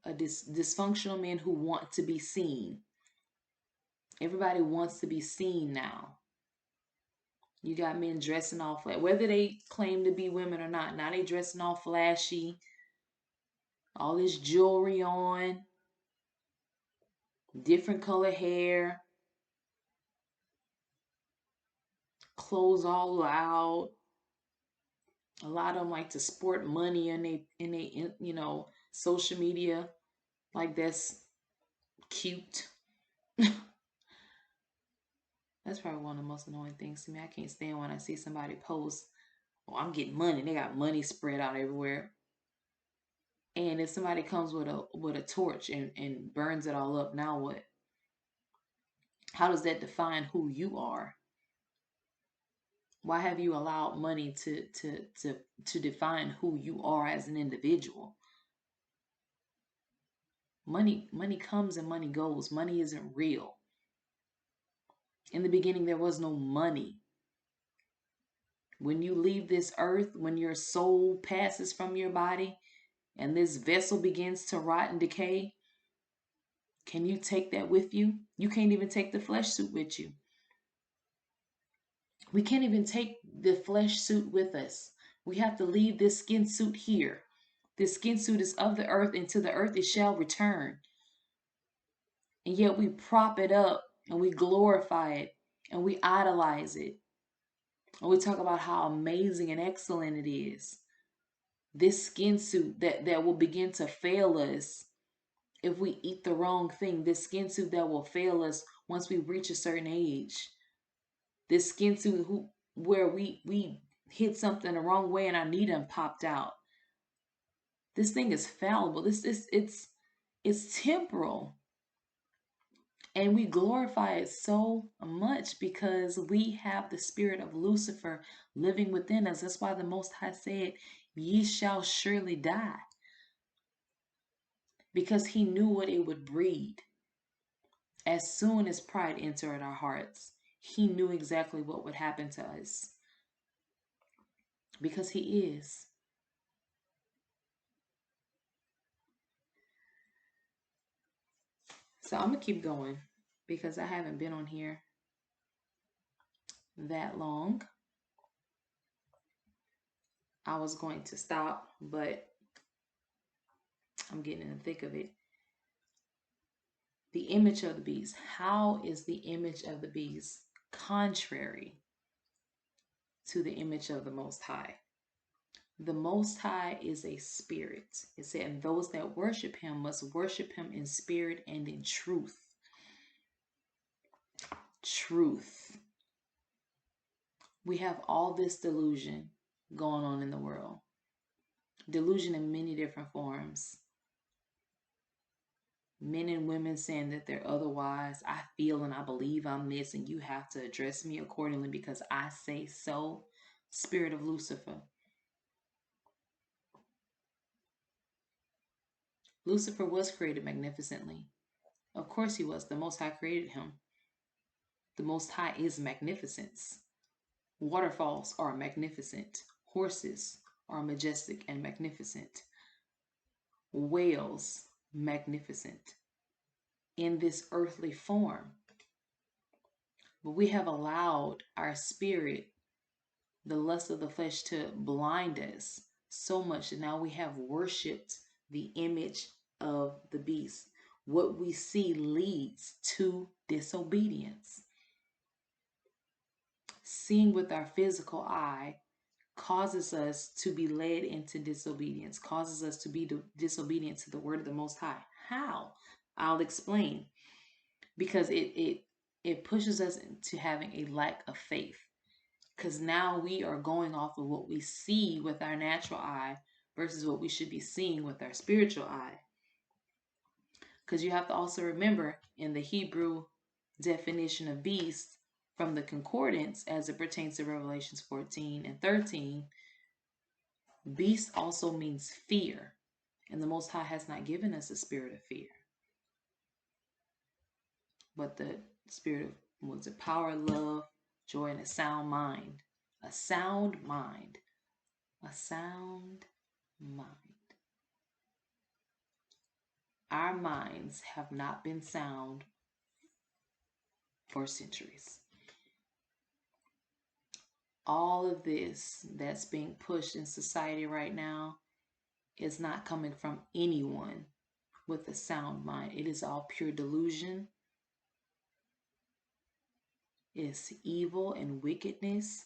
a dysfunctional man who want to be seen. Everybody wants to be seen now. You got men dressing all flat, whether they claim to be women or not. Now they dressing all flashy, all this jewelry on, different color hair, clothes all out. A lot of them like to sport money in they social media. Like that's cute. That's probably one of the most annoying things to me. I can't stand when I see somebody post, "Oh, I'm getting money." They got money spread out everywhere. And if somebody comes with a torch and burns it all up, now what? How does that define who you are? Why have you allowed money to define who you are as an individual? Money comes and money goes. Money isn't real. In the beginning there was no money. When you leave this earth, when your soul passes from your body and this vessel begins to rot and decay, can you take that with you? You can't even take the flesh suit with you. We can't even take the flesh suit with us. We have to leave this skin suit here. This skin suit is of the earth, and to the earth it shall return. And yet we prop it up and we glorify it and we idolize it. And we talk about how amazing and excellent it is. This skin suit that will begin to fail us if we eat the wrong thing. This skin suit that will fail us once we reach a certain age. This skin suit where we hit something the wrong way and our knee done popped out. This thing is fallible. It's temporal. And we glorify it so much because we have the spirit of Lucifer living within us. That's why the Most High said, "Ye shall surely die." Because he knew what it would breed. As soon as pride entered our hearts, he knew exactly what would happen to us. Because he is. So I'm going to keep going because I haven't been on here that long. I was going to stop, but I'm getting in the thick of it. The image of the beast. How is the image of the beast contrary to the image of the Most High? The Most High is a spirit. It said, and those that worship him must worship him in spirit and in truth. Truth. We have all this delusion going on in the world. Delusion in many different forms. Men and women saying that they're otherwise. I feel and I believe I'm this, and you have to address me accordingly because I say so. Spirit of Lucifer. Lucifer was created magnificently. Of course he was. The Most High created him. The Most High is magnificence. Waterfalls are magnificent. Horses are majestic and magnificent. Whales, magnificent in this earthly form. But we have allowed our spirit, the lust of the flesh, to blind us so much that now we have worshipped the image of the beast. What we see leads to disobedience. Seeing with our physical eye causes us to be led into disobedience, causes us to be disobedient to the word of the Most High. How? I'll explain. Because it pushes us into having a lack of faith. Because now we are going off of what we see with our natural eye versus what we should be seeing with our spiritual eye. Because you have to also remember in the Hebrew definition of beast from the concordance as it pertains to Revelations 14 and 13, beast also means fear. And the Most High has not given us a spirit of fear, but the spirit of was it power, love, joy, and a sound mind. A sound mind. A sound mind. Our minds have not been sound for centuries. All of this that's being pushed in society right now is not coming from anyone with a sound mind. It is all pure delusion. It's evil and wickedness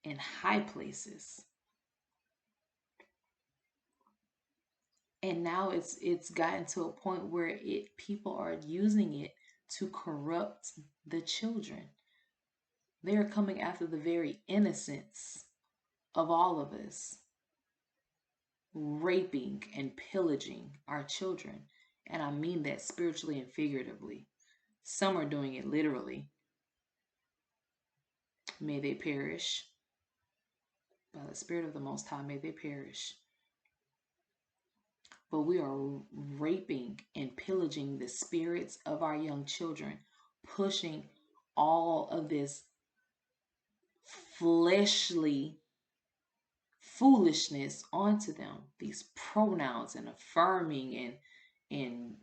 in high places. And now it's gotten to a point where people are using it to corrupt the children. They are coming after the very innocence of all of us, raping and pillaging our children. And I mean that spiritually and figuratively. Some are doing it literally. May they perish. By the Spirit of the Most High, may they perish. But we are raping and pillaging the spirits of our young children, pushing all of this fleshly foolishness onto them, these pronouns and affirming and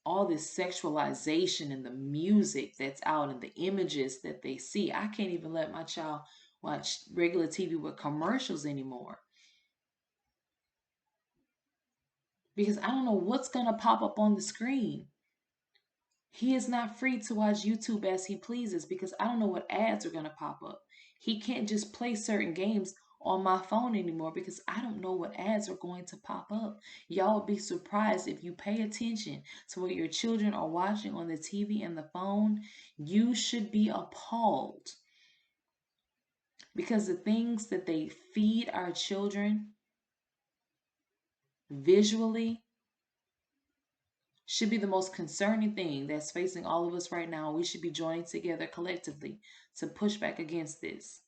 all this sexualization and the music that's out and the images that they see. I can't even let my child watch regular TV with commercials anymore because I don't know what's going to pop up on the screen. He is not free to watch YouTube as he pleases because I don't know what ads are going to pop up. He can't just play certain games on my phone anymore because I don't know what ads are going to pop up. Y'all would be surprised if you pay attention to what your children are watching on the TV and the phone. You should be appalled because the things that they feed our children visually should be the most concerning thing that's facing all of us right now. We should be joining together collectively to push back against this.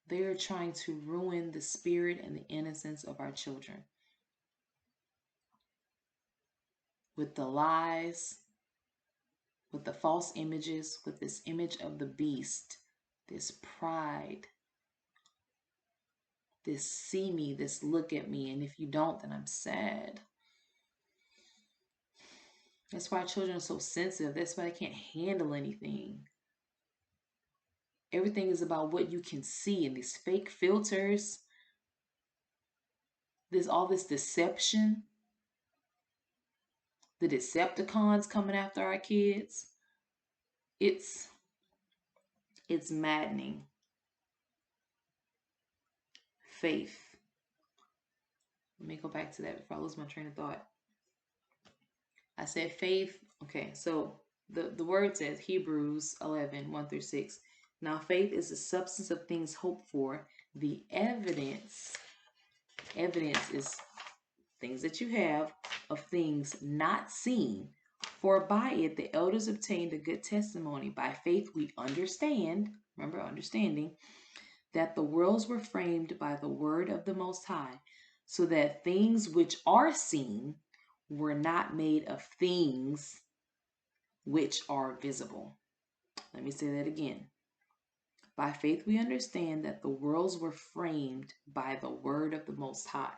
They are trying to ruin the spirit and the innocence of our children with the lies, with the false images, with this image of the beast, this pride, this see me, this look at me, and if you don't, then I'm sad. That's why children are so sensitive. That's why they can't handle anything. Everything is about what you can see, and these fake filters, there's all this deception, the Decepticons coming after our kids. It's maddening. Faith. Let me go back to that before I lose my train of thought. I said faith. Okay, so the word says Hebrews 11, 1 through 6. Now faith is the substance of things hoped for, the evidence. Evidence is things that you have of things not seen. For by it the elders obtained a good testimony. By faith we understand, remember understanding, that the worlds were framed by the word of the Most High, so that things which are seen were not made of things which are visible. Let me say that again. By faith we understand that the worlds were framed by the word of the Most High.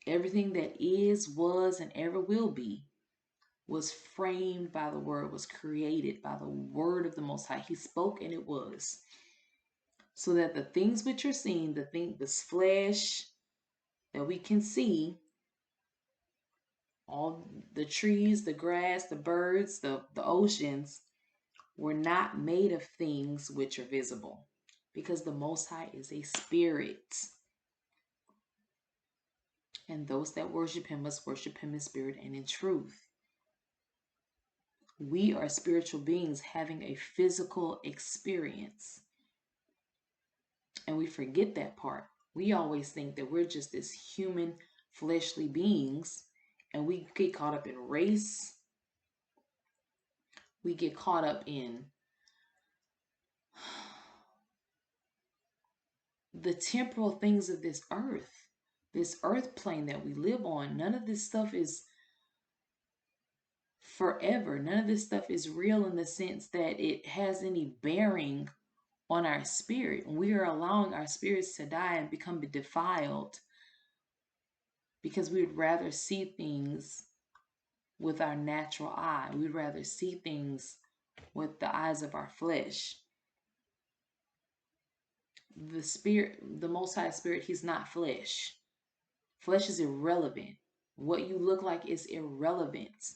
Everything that is, was, and ever will be was framed by the word, was created by the word of the Most High. He spoke and it was. So that the things which are seen, this flesh that we can see, all the trees, the grass, the birds, the oceans, were not made of things which are visible. Because the Most High is a spirit. And those that worship him must worship him in spirit and in truth. We are spiritual beings having a physical experience. And we forget that part. We always think that we're just this human, fleshly beings, and we get caught up in race. We get caught up in the temporal things of this earth plane that we live on. None of this stuff is forever. None of this stuff is real in the sense that it has any bearing on our spirit. We are allowing our spirits to die and become defiled because we would rather see things with our natural eye. We'd rather see things with the eyes of our flesh. The spirit, the Most High Spirit, he's not flesh. Flesh is irrelevant. What you look like is irrelevant.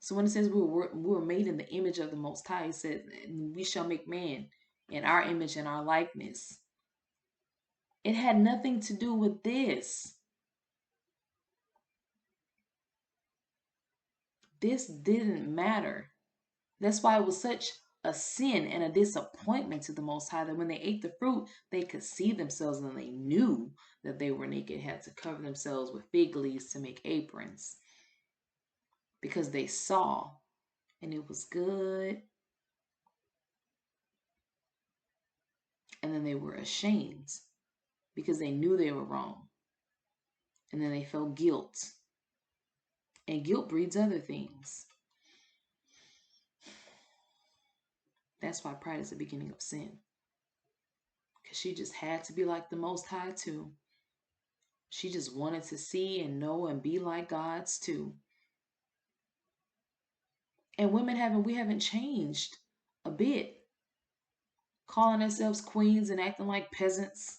So when it says we were made in the image of the Most High, it says we shall make man in our image and our likeness. It had nothing to do with this. This didn't matter. That's why it was such a sin and a disappointment to the Most High that when they ate the fruit, they could see themselves and they knew that they were naked, had to cover themselves with fig leaves to make aprons because they saw and it was good. And then they were ashamed because they knew they were wrong. And then they felt guilt. And guilt breeds other things. That's why pride is the beginning of sin. Because she just had to be like the Most High too. She just wanted to see and know and be like God's too. And we haven't changed a bit. Calling ourselves queens and acting like peasants,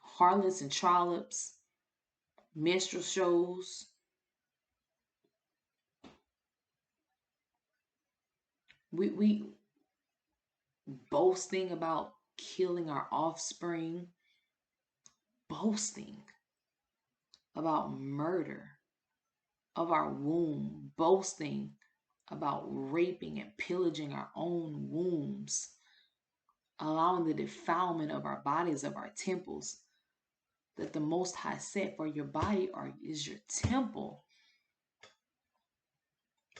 harlots and trollops, minstrel shows. We boasting about killing our offspring, boasting about murder of our womb, boasting about raping and pillaging our own wombs, allowing the defilement of our bodies, of our temples, that the Most High said for your body is your temple.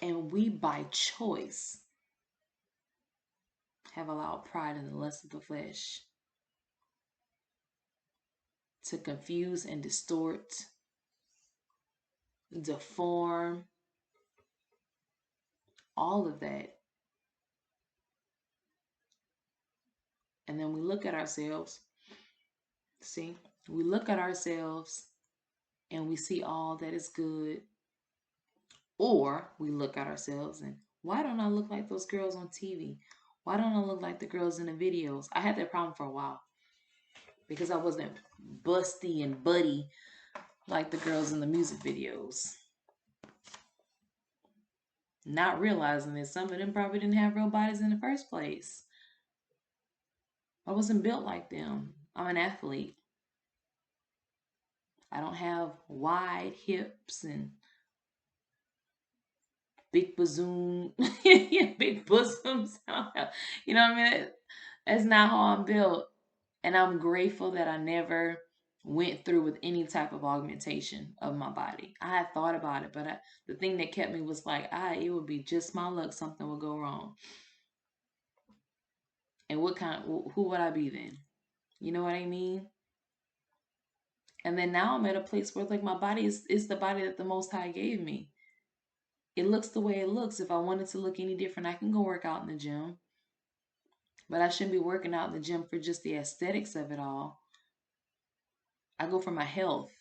And we, by choice, have allowed pride and the lust of the flesh to confuse and distort, deform, all of that. And then we look at ourselves, see, we look at ourselves and we see all that is good. Or we look at ourselves and, why don't I look like those girls on TV? Why don't I look like the girls in the videos? I had that problem for a while because I wasn't busty and buddy like the girls in the music videos. Not realizing that some of them probably didn't have real bodies in the first place. I wasn't built like them. I'm an athlete. I don't have wide hips and big bosom, big bosoms. You know what I mean? That's not how I'm built. And I'm grateful that I never went through with any type of augmentation of my body. I had thought about it, but the thing that kept me was like, it would be just my luck. Something would go wrong. And who would I be then? You know what I mean? And then now I'm at a place where like my body is the body that the Most High gave me. It looks the way it looks. If I wanted to look any different, I can go work out in the gym. But I shouldn't be working out in the gym for just the aesthetics of it all. I go for my health,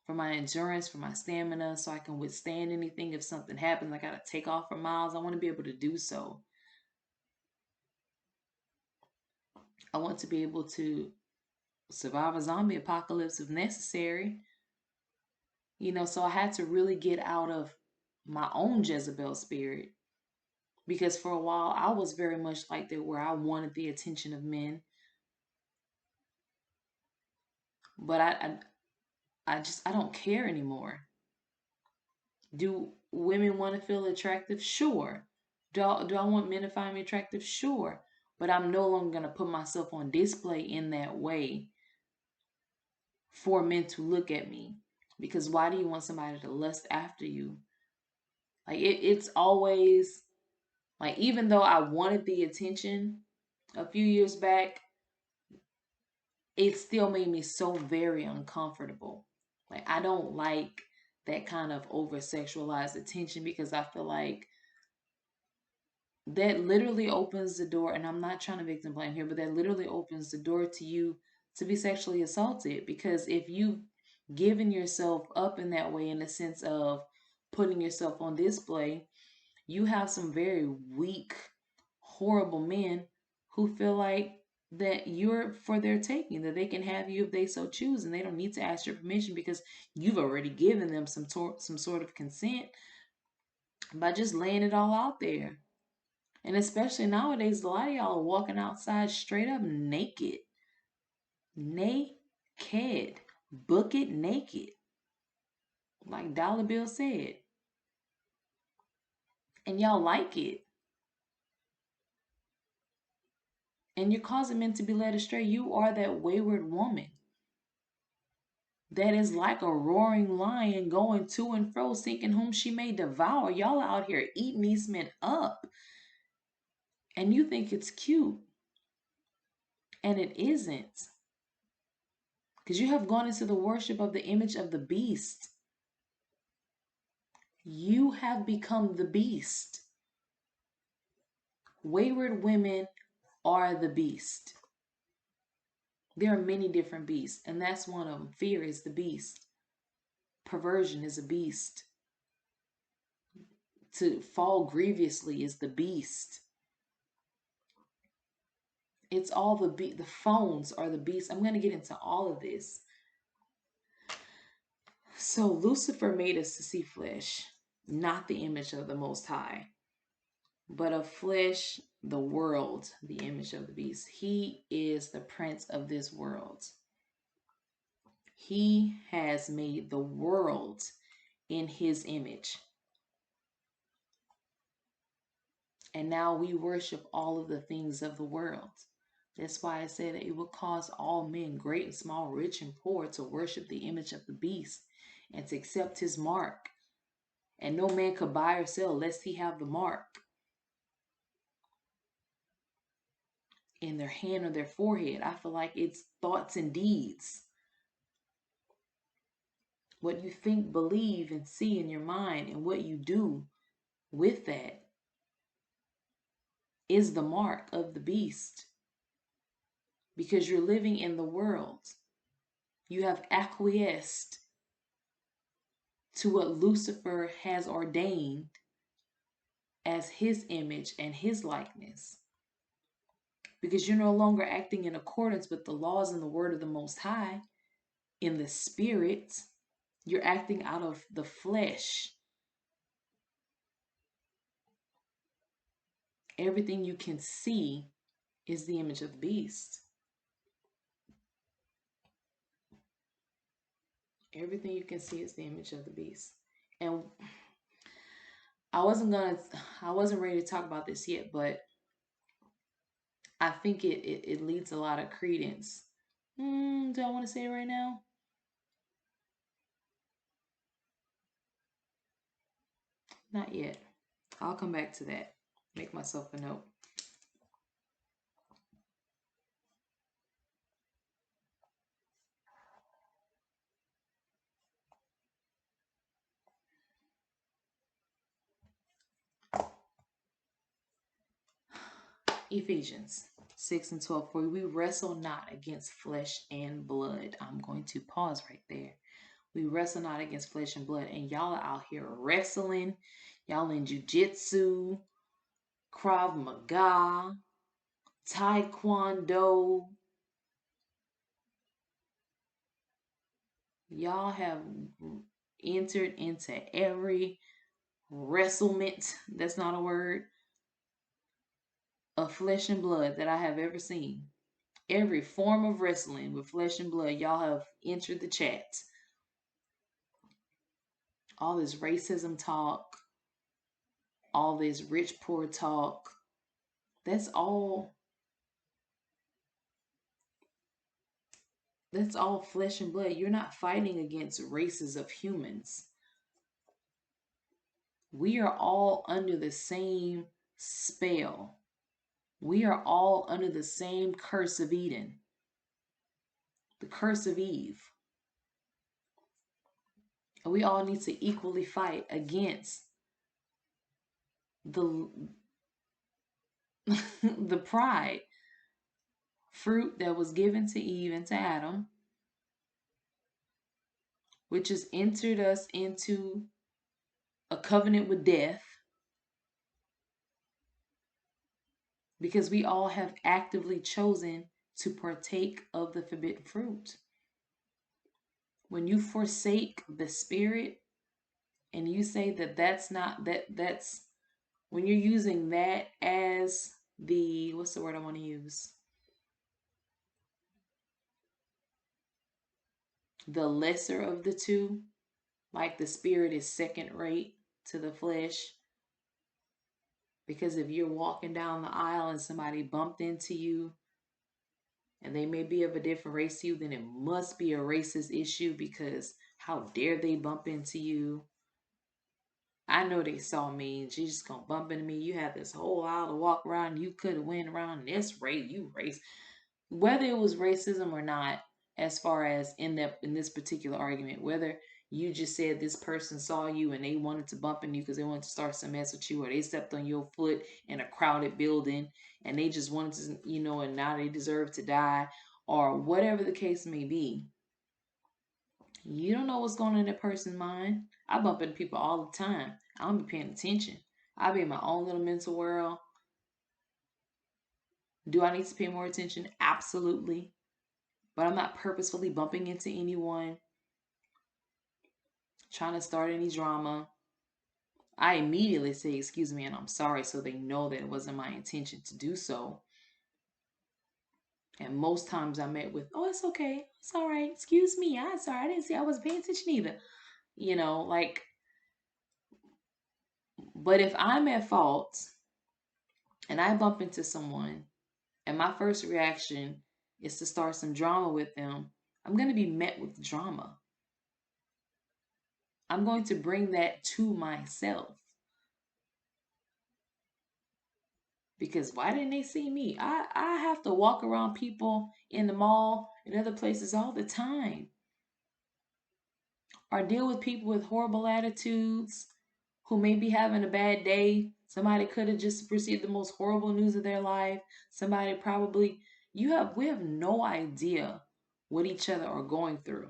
for my endurance, for my stamina, so I can withstand anything. If something happens, I got to take off for miles. I want to be able to do so. I want to be able to survive a zombie apocalypse if necessary. So I had to really get out of my own Jezebel spirit, because for a while I was very much like that, where I wanted the attention of men. But I don't care anymore. Do women want to feel attractive? Sure. Do I want men to find me attractive? Sure. But I'm no longer going to put myself on display in that way for men to look at me. Because why do you want somebody to lust after you? Like it's always like, even though I wanted the attention a few years back, it still made me so very uncomfortable. Like I don't like that kind of over sexualized attention, because I feel like that literally opens the door, and I'm not trying to victim blame here, but that literally opens the door to you to be sexually assaulted. Because if you've given yourself up in that way, in the sense of putting yourself on display, you have some very weak, horrible men who feel like that you're for their taking, that they can have you if they so choose, and they don't need to ask your permission because you've already given them some sort of consent by just laying it all out there. And especially nowadays, a lot of y'all are walking outside straight up naked. Naked. Book it naked. Like Dollar Bill said. And y'all like it. And you're causing men to be led astray. You are that wayward woman that is like a roaring lion, going to and fro, seeking whom she may devour. Y'all out here eating these men up. And you think it's cute. And it isn't. Because you have gone into the worship of the image of the beast. You have become the beast. Wayward women are the beast. There are many different beasts, and that's one of them. Fear is the beast. Perversion is a beast. To fall grievously is the beast. It's all the phones are the beast. I'm going to get into all of this. So Lucifer made us to see flesh, not the image of the Most High, but of flesh, the world, the image of the beast. He is the prince of this world. He has made the world in his image. And now we worship all of the things of the world. That's why I said it will cause all men, great and small, rich and poor, to worship the image of the beast and to accept his mark. And no man could buy or sell lest he have the mark in their hand or their forehead. I feel like it's thoughts and deeds. What you think, believe, and see in your mind, and what you do with that is the mark of the beast. Because you're living in the world. You have acquiesced to what Lucifer has ordained as his image and his likeness. Because you're no longer acting in accordance with the laws and the word of the Most High in the spirit. You're acting out of the flesh. Everything you can see is the image of the beast. Everything you can see is the image of the beast. And I wasn't ready to talk about this yet, but I think it leads a lot of credence. Do I want to say it right now? Not yet. I'll come back to that. Make myself a note. Ephesians 6 and 12. For we wrestle not against flesh and blood. I'm going to pause right there. We wrestle not against flesh and blood. And y'all are out here wrestling. Y'all in jujitsu, Krav Maga, Taekwondo. Y'all have entered into every wrestlement, that's not a word, of flesh and blood that I have ever seen. Every form of wrestling with flesh and blood, y'all have entered the chat. All this racism talk, all this rich poor talk, that's all flesh and blood. You're not fighting against races of humans. We are all under the same spell. We are all under the same curse of Eden, the curse of Eve. And we all need to equally fight against the the pride fruit that was given to Eve and to Adam, which has entered us into a covenant with death, because we all have actively chosen to partake of the forbidden fruit. When you forsake the spirit and you say that that's when you're using that as the, what's the word I want to use? The lesser of the two, like the spirit is second rate to the flesh. Because if you're walking down the aisle and somebody bumped into you and they may be of a different race to you, then it must be a racist issue, because how dare they bump into you? I know they saw me and she's just gonna bump into me. You had this whole aisle to walk around. You could have went around this race, you race. Whether it was racism or not, as far as in this particular argument, whether you just said this person saw you and they wanted to bump into you because they wanted to start some mess with you, or they stepped on your foot in a crowded building and they just wanted to, and now they deserve to die, or whatever the case may be. You don't know what's going on in that person's mind. I bump into people all the time. I don't be paying attention. I be in my own little mental world. Do I need to pay more attention? Absolutely. But I'm not purposefully bumping into anyone, trying to start any drama. I immediately say, excuse me, and I'm sorry, so they know that it wasn't my intention to do so. And most times I met with, oh, it's okay. It's all right. Excuse me. I'm sorry. I didn't see. I wasn't paying attention either. You know, like, but if I'm at fault and I bump into someone and my first reaction is to start some drama with them, I'm going to be met with drama. I'm going to bring that to myself. Because why didn't they see me? I have to walk around people in the mall and other places all the time, or deal with people with horrible attitudes who may be having a bad day. Somebody could have just received the most horrible news of their life. Somebody probably, we have no idea what each other are going through.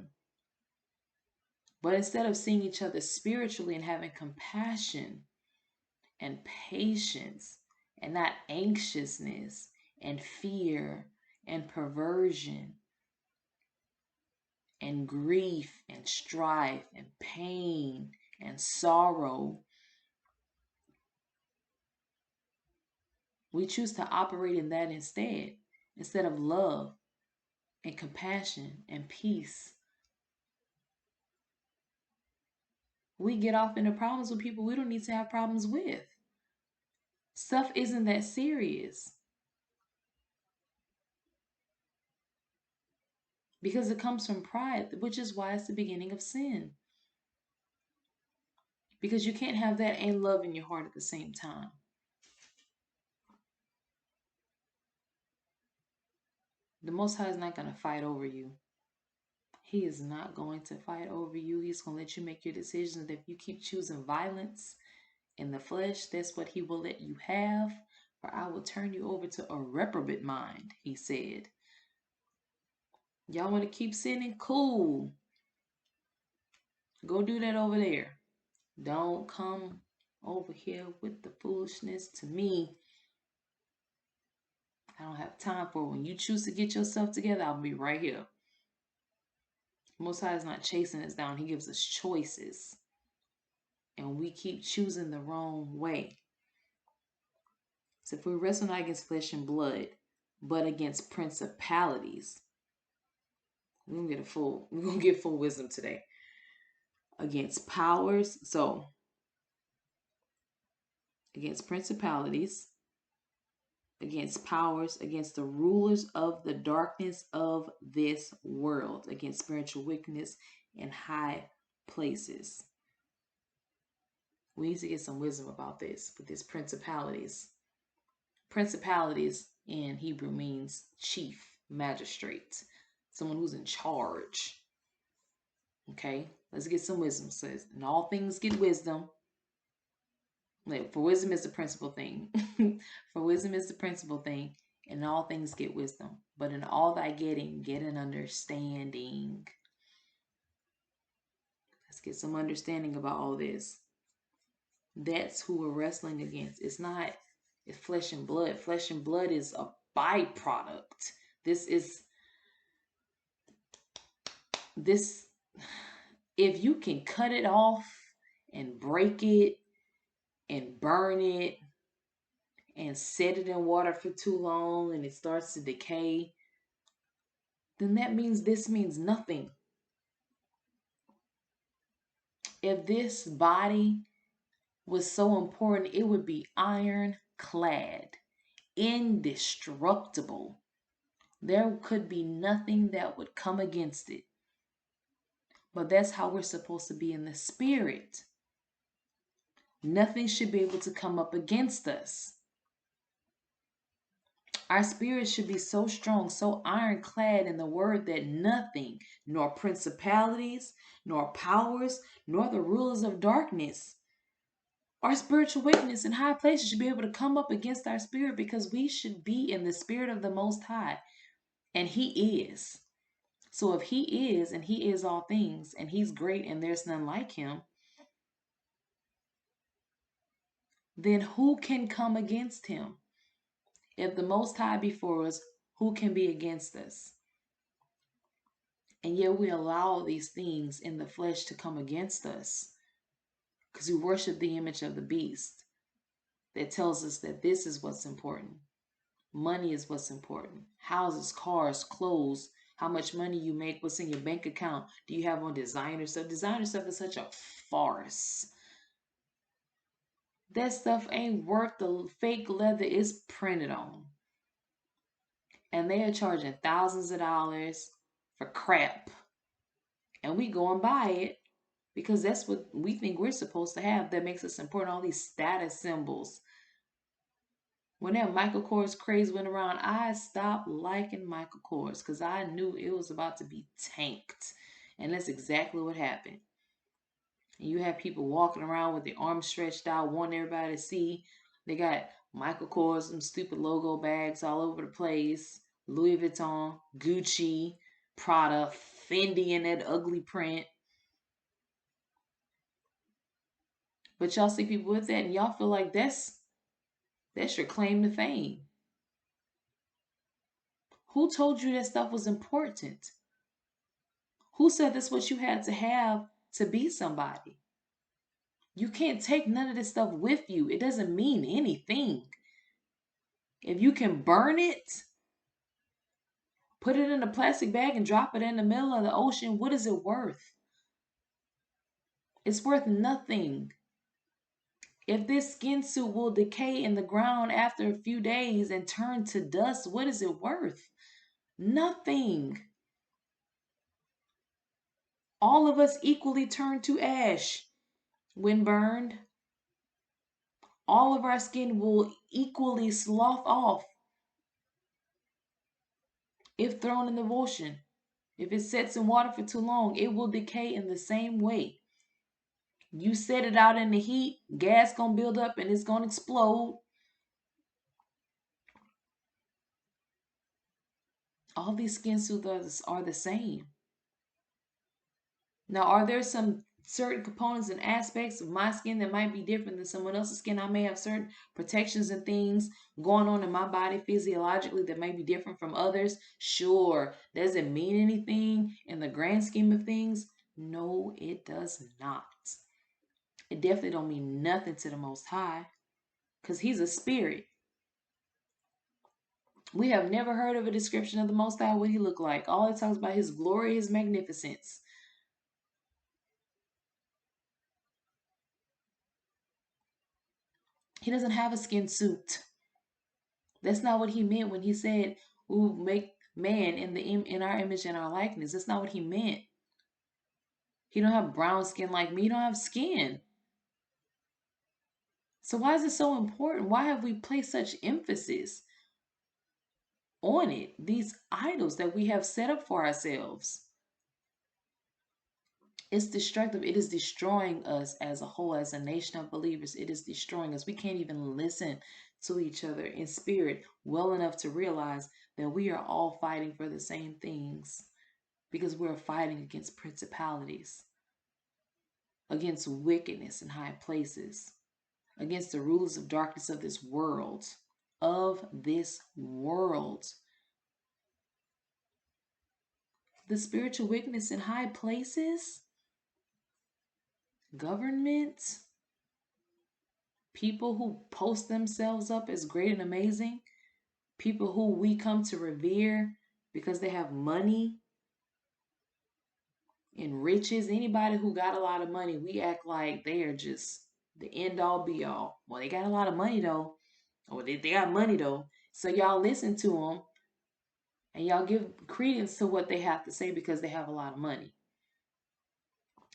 But instead of seeing each other spiritually and having compassion and patience and not anxiousness and fear and perversion and grief and strife and pain and sorrow, we choose to operate in that instead of love and compassion and peace. We get off into problems with people we don't need to have problems with. Stuff isn't that serious because it comes from pride, which is why it's the beginning of sin. Because you can't have that and love in your heart at the same time. The Most High is not going to fight over you. He is not going to fight over you. He's going to let you make your decisions. If you keep choosing violence in the flesh, that's what he will let you have. For I will turn you over to a reprobate mind, he said. Y'all want to keep sinning? Cool. Go do that over there. Don't come over here with the foolishness to me. I don't have time for it. When you choose to get yourself together, I'll be right here. Most High is not chasing us down. He gives us choices. And we keep choosing the wrong way. So if we wrestle not against flesh and blood, but against principalities, we're gonna get full wisdom today. Against powers, so against principalities, against powers, against the rulers of the darkness of this world, against spiritual wickedness in high places. We need to get some wisdom about this, with these principalities. Principalities in Hebrew means chief, magistrate, someone who's in charge. Okay, let's get some wisdom. It says, in all things get wisdom. For wisdom is the principal thing. For wisdom is the principal thing. In all things get wisdom. But in all thy getting, get an understanding. Let's get some understanding about all this. That's who we're wrestling against. It's flesh and blood. Flesh and blood is a byproduct. This, if you can cut it off and break it and burn it and set it in water for too long and it starts to decay, then that means this means nothing. If this body was so important, it would be ironclad, indestructible. There could be nothing that would come against it. But that's how we're supposed to be in the spirit. Nothing should be able to come up against us. Our spirit should be so strong, so ironclad in the word that nothing, nor principalities, nor powers, nor the rulers of darkness, our spiritual wickedness in high places should be able to come up against our spirit, because we should be in the spirit of the Most High. And he is. So if he is and he is all things and he's great and there's none like him, then who can come against him? If the Most High be for us, who can be against us? And yet we allow these things in the flesh to come against us because we worship the image of the beast that tells us that this is what's important. Money is what's important. Houses, cars, clothes, how much money you make, what's in your bank account. Do you have on designer stuff? Designer stuff is such a farce. That stuff ain't worth the fake leather it's printed on. And they are charging thousands of dollars for crap. And we go and buy it because that's what we think we're supposed to have that makes us important. All these status symbols. When that Michael Kors craze went around, I stopped liking Michael Kors because I knew it was about to be tanked. And that's exactly what happened. And you have people walking around with their arms stretched out, wanting everybody to see. They got Michael Kors, some stupid logo bags all over the place. Louis Vuitton, Gucci, Prada, Fendi in that ugly print. But y'all see people with that and y'all feel like that's your claim to fame. Who told you that stuff was important? Who said that's what you had to have to be somebody? You can't take none of this stuff with you. It doesn't mean anything. If you can burn it, put it in a plastic bag and drop it in the middle of the ocean, what is it worth? It's worth nothing. If this skin suit will decay in the ground after a few days and turn to dust, what is it worth? Nothing. All of us equally turn to ash when burned. All of our skin will equally slough off if thrown in the ocean. If it sits in water for too long, it will decay in the same way. You set it out in the heat, gas gonna build up and it's gonna explode. All these skin suits are the same. Now, are there some certain components and aspects of my skin that might be different than someone else's skin? I may have certain protections and things going on in my body physiologically that may be different from others. Sure. Does it mean anything in the grand scheme of things? No, it does not. It definitely don't mean nothing to the Most High because he's a spirit. We have never heard of a description of the Most High, what he looked like. All it talks about his glory, his magnificence. He doesn't have a skin suit. That's not what he meant when he said we will make man in our image and our likeness. That's not what he meant. He don't have brown skin like me. He don't have skin. So why is it so important? Why have we placed such emphasis on it? These idols that we have set up for ourselves. It's destructive. It is destroying us as a whole, as a nation of believers. It is destroying us. We can't even listen to each other in spirit well enough to realize that we are all fighting for the same things because we're fighting against principalities, against wickedness in high places, against the rulers of darkness of this world. Of this world. The spiritual wickedness in high places, government, people who post themselves up as great and amazing, people who we come to revere because they have money and riches. Anybody who got a lot of money, we act like they are just the end all be all. Well, they got a lot of money though. Or they got money though. So y'all listen to them and y'all give credence to what they have to say because they have a lot of money.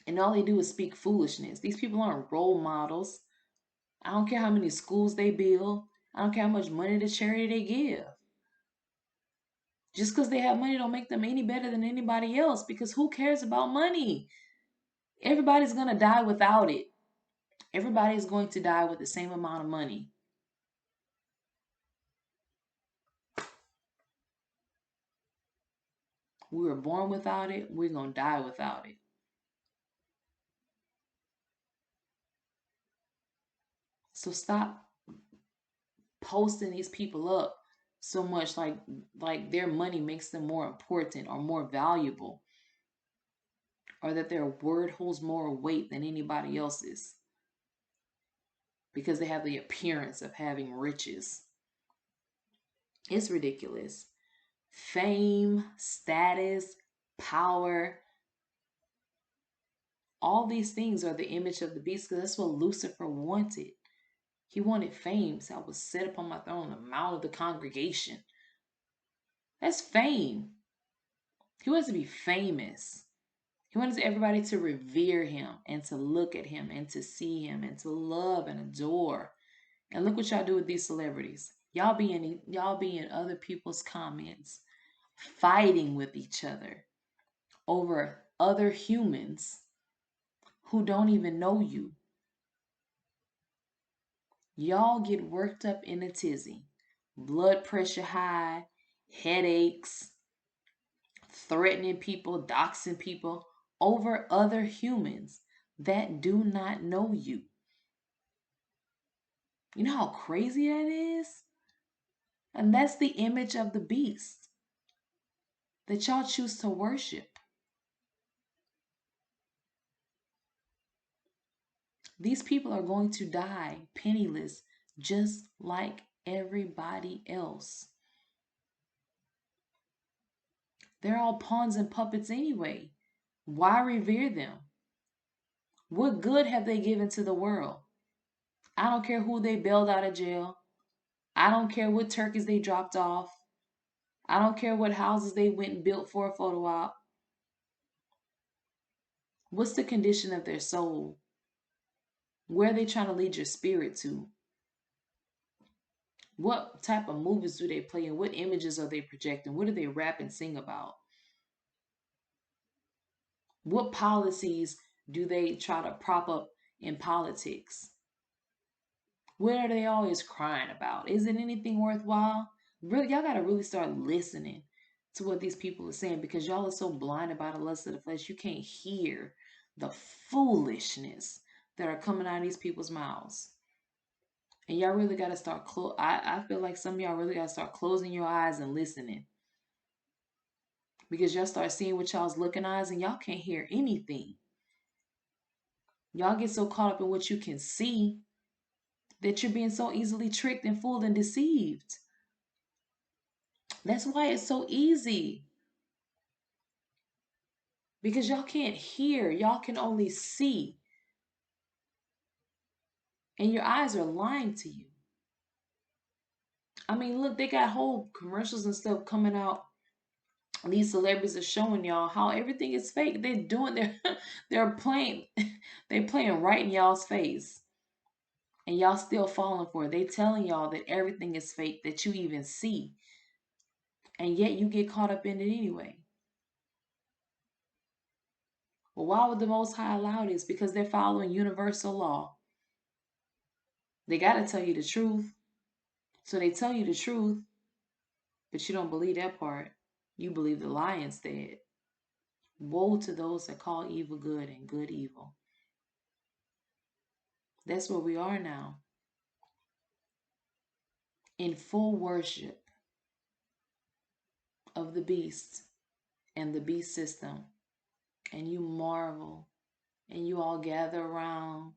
And all they do is speak foolishness. These people aren't role models. I don't care how many schools they build. I don't care how much money to charity they give. Just because they have money don't make them any better than anybody else because who cares about money? Everybody's going to die without it. Everybody's going to die with the same amount of money. We were born without it. We're going to die without it. So stop posting these people up so much like their money makes them more important or more valuable, or that their word holds more weight than anybody else's because they have the appearance of having riches. It's ridiculous. Fame, status, power, all these things are the image of the beast, because that's what Lucifer wanted. He wanted fame. So I was set upon my throne, the mount of the congregation. That's fame. He wants to be famous. He wants everybody to revere him and to look at him and to see him and to love and adore. And look what y'all do with these celebrities. Y'all be in other people's comments, fighting with each other over other humans who don't even know you. Y'all get worked up in a tizzy. Blood pressure high, headaches, threatening people, doxing people over other humans that do not know you. You know how crazy that is? And that's the image of the beast that y'all choose to worship. These people are going to die penniless just like everybody else. They're all pawns and puppets anyway. Why revere them? What good have they given to the world? I don't care who they bailed out of jail. I don't care what turkeys they dropped off. I don't care what houses they went and built for a photo op. What's the condition of their soul? Where are they trying to lead your spirit to? What type of movies do they play and what images are they projecting? What do they rap and sing about? What policies do they try to prop up in politics? What are they always crying about? Is it anything worthwhile? Really, y'all got to really start listening to what these people are saying, because y'all are so blinded by the lust of the flesh. You can't hear the foolishness that are coming out of these people's mouths. And y'all really got to start I feel like some of y'all really got to start closing your eyes and listening, because y'all start seeing with y'all's looking eyes and y'all can't hear anything. Y'all get so caught up in what you can see that you're being so easily tricked and fooled and deceived. That's why it's so easy. Because y'all can't hear, y'all can only see. And your eyes are lying to you. I mean, look, they got whole commercials and stuff coming out. These celebrities are showing y'all how everything is fake. They're doing they're playing they're playing right in y'all's face. And y'all still falling for it. They telling y'all that everything is fake that you even see. And yet you get caught up in it anyway. Well, why would the Most High allow this? Because they're following universal law. They got to tell you the truth. So they tell you the truth, but you don't believe that part. You believe the lie instead. Woe to those that call evil good and good evil. That's where we are now. In full worship of the beast and the beast system. And you marvel and you all gather around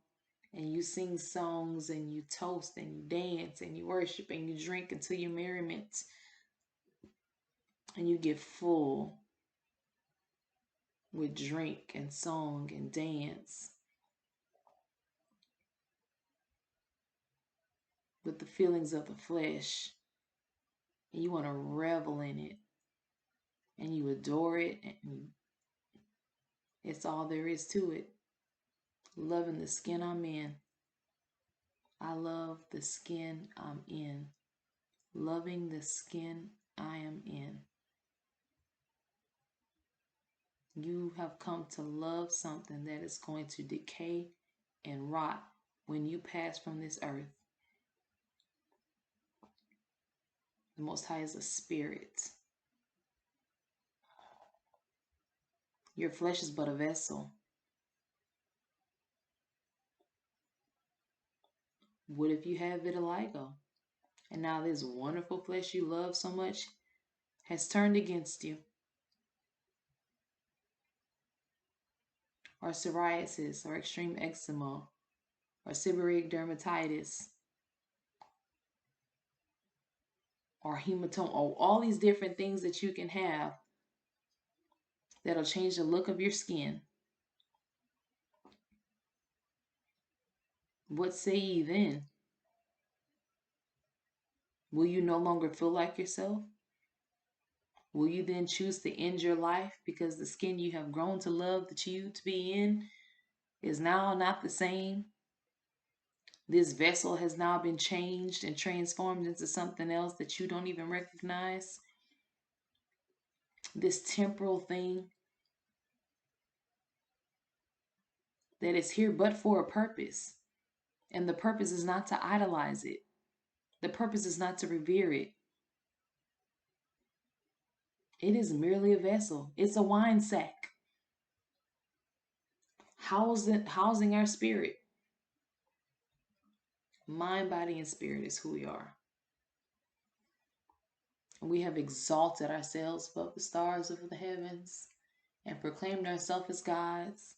and you sing songs and you toast and you dance and you worship and you drink until your merriment, and you get full with drink and song and dance, with the feelings of the flesh, and you want to revel in it and you adore it, and it's all there is to it. Loving the skin I'm in. I love the skin I'm in. Loving the skin I am in. You have come to love something that is going to decay and rot when you pass from this earth. The Most High is a spirit. Your flesh is but a vessel. What if you have vitiligo? And now this wonderful flesh you love so much has turned against you. Or psoriasis, or extreme eczema, or seborrheic dermatitis, or hematoma, or all these different things that you can have that'll change the look of your skin. What say ye then? Will you no longer feel like yourself? Will you then choose to end your life because the skin you have grown to love that you to be in is now not the same? This vessel has now been changed and transformed into something else that you don't even recognize. This temporal thing that is here but for a purpose. And the purpose is not to idolize it. The purpose is not to revere it. It is merely a vessel. It's a wine sack. Housing our spirit. Mind, body, and spirit is who we are. And we have exalted ourselves above the stars of the heavens and proclaimed ourselves as gods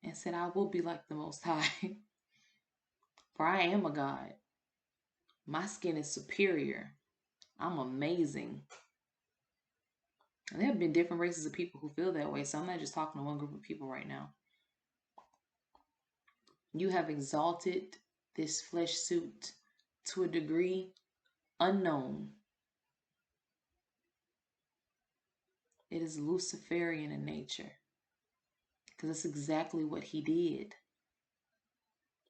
and said, I will be like the Most High, for I am a God. My skin is superior. I'm amazing. And there have been different races of people who feel that way, so I'm not just talking to one group of people right now. You have exalted this flesh suit to a degree unknown. It is Luciferian in nature, because that's exactly what he did.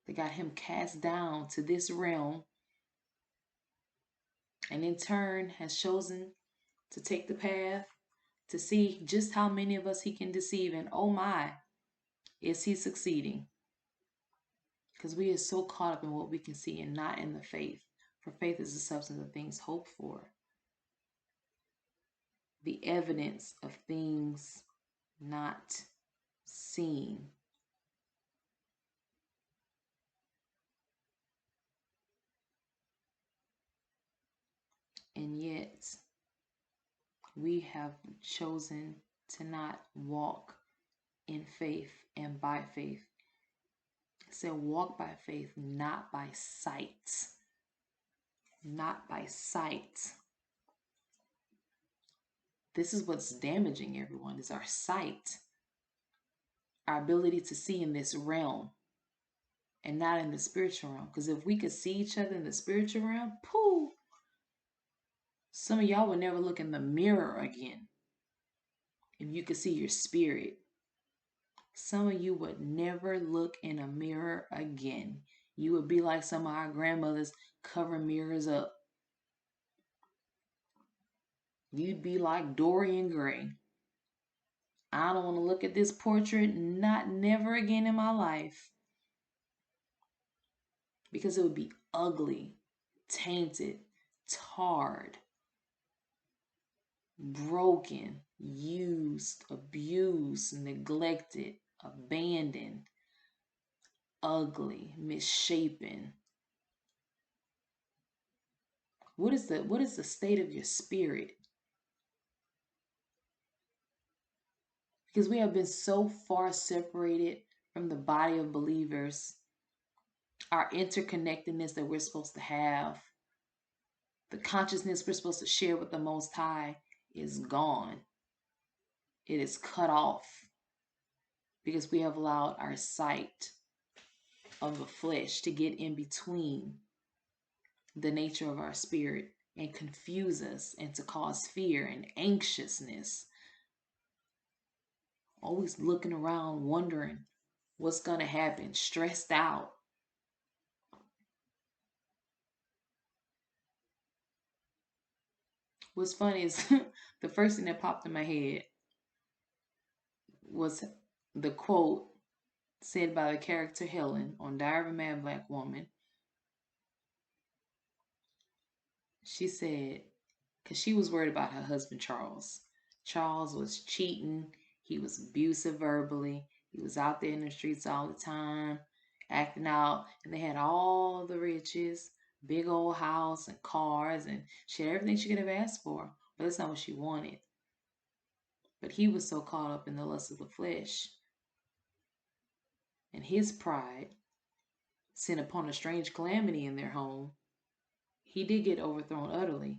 They got him cast down to this realm, and in turn has chosen to take the path to see just how many of us he can deceive. And oh my, is he succeeding? Because we are so caught up in what we can see and not in the faith. For faith is the substance of things hoped for, the evidence of things not seen. And yet, we have chosen to not walk in faith and by faith. It said, walk by faith, not by sight. Not by sight. This is what's damaging everyone, is our sight. Our ability to see in this realm and not in the spiritual realm. Because if we could see each other in the spiritual realm, pooh, some of y'all would never look in the mirror again. If you could see your spirit, some of you would never look in a mirror again. You would be like some of our grandmothers covering mirrors up. You'd be like Dorian Gray. I don't want to look at this portrait, never again in my life. Because it would be ugly, tainted, tarred, broken, used, abused, neglected, abandoned, ugly, misshapen. What is the state of your spirit? Because we have been so far separated from the body of believers, our interconnectedness that we're supposed to have, the consciousness we're supposed to share with the Most High is gone. It is cut off because we have allowed our sight of the flesh to get in between the nature of our spirit and confuse us and to cause fear and anxiousness. Always looking around, wondering what's going to happen, stressed out. What's funny is the first thing that popped in my head was the quote said by the character Helen on Diary of a Mad Black Woman. She said, because she was worried about her husband Charles. Charles was cheating. He was abusive verbally. He was out there in the streets all the time, acting out. And they had all the riches, big old house and cars, and she had everything she could have asked for. But that's not what she wanted. But he was so caught up in the lust of the flesh and his pride sent upon a strange calamity in their home. He did get overthrown utterly,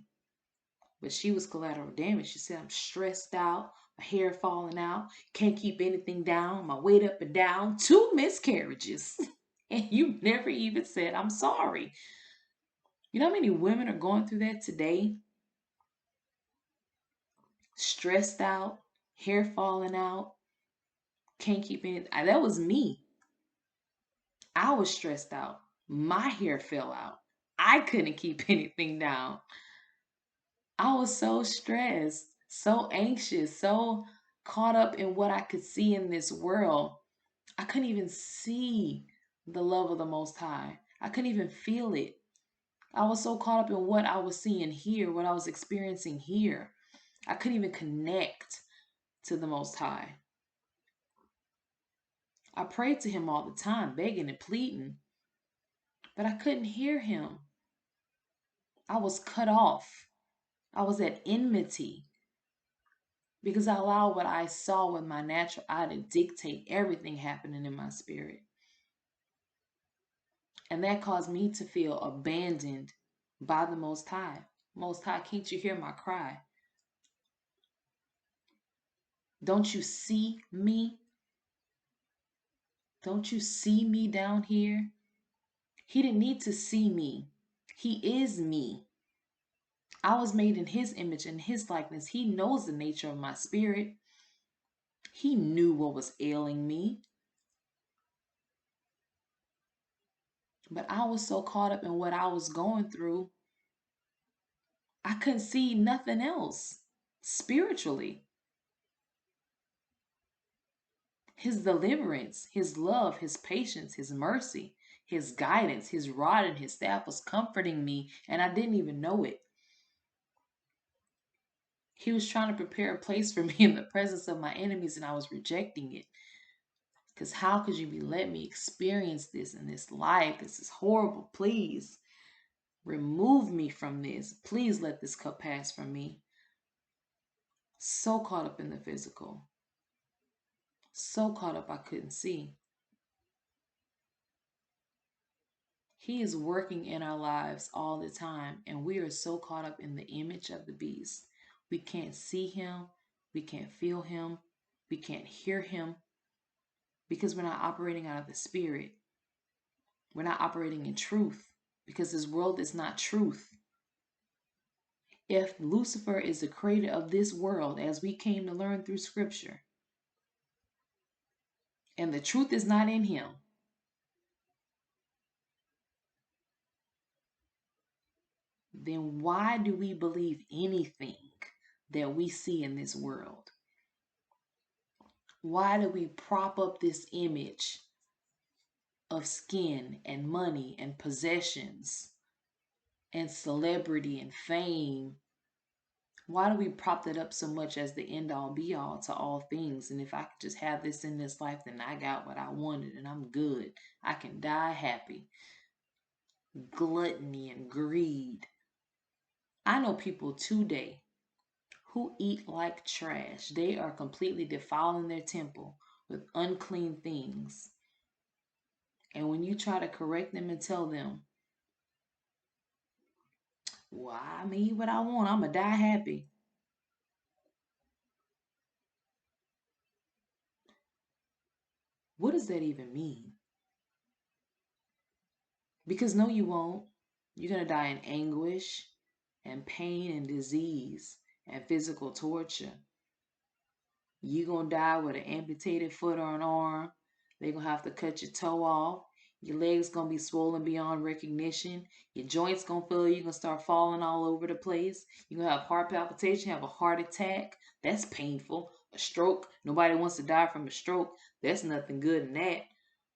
but she was collateral damage. She said, I'm stressed out, my hair falling out, can't keep anything down, my weight up and down, 2 miscarriages. And you never even said, I'm sorry. You know how many women are going through that today? Stressed out, hair falling out, can't keep anything. That was me. I was stressed out. My hair fell out. I couldn't keep anything down. I was so stressed, so anxious, so caught up in what I could see in this world. I couldn't even see the love of the Most High. I couldn't even feel it. I was so caught up in what I was seeing here, what I was experiencing here. I couldn't even connect to the Most High. I prayed to Him all the time, begging and pleading, but I couldn't hear Him. I was cut off. I was at enmity because I allowed what I saw with my natural eye to dictate everything happening in my spirit. And that caused me to feel abandoned by the Most High. Most High, can't you hear my cry? Don't you see me? Don't you see me down here? He didn't need to see me. He is me. I was made in His image and His likeness. He knows the nature of my spirit. He knew what was ailing me. But I was so caught up in what I was going through, I couldn't see nothing else spiritually. His deliverance, His love, His patience, His mercy, His guidance, His rod and His staff was comforting me, and I didn't even know it. He was trying to prepare a place for me in the presence of my enemies, and I was rejecting it. Because how could you be let me experience this in this life? This is horrible. Please remove me from this. Please let this cup pass from me. So caught up in the physical. So caught up I couldn't see. He is working in our lives all the time, and we are so caught up in the image of the beast. We can't see Him. We can't feel Him. We can't hear Him because we're not operating out of the Spirit. We're not operating in truth because this world is not truth. If Lucifer is the creator of this world, as we came to learn through Scripture, and the truth is not in him, then why do we believe anything that we see in this world? Why do we prop up this image of skin and money and possessions and celebrity and fame? Why do we prop that up so much as the end all be all to all things? And if I could just have this in this life, then I got what I wanted and I'm good. I can die happy. Gluttony and greed. I know people today who eat like trash. They are completely defiling their temple with unclean things. And when you try to correct them and tell them, well, I mean what I want, I'm going to die happy. What does that even mean? Because no, you won't. You're going to die in anguish and pain and disease and physical torture. You're going to die with an amputated foot or an arm. They're going to have to cut your toe off. Your legs going to be swollen beyond recognition. Your joints going to feel you're going to start falling all over the place. You're going to have heart palpitation, have a heart attack. That's painful. A stroke. Nobody wants to die from a stroke. There's nothing good in that.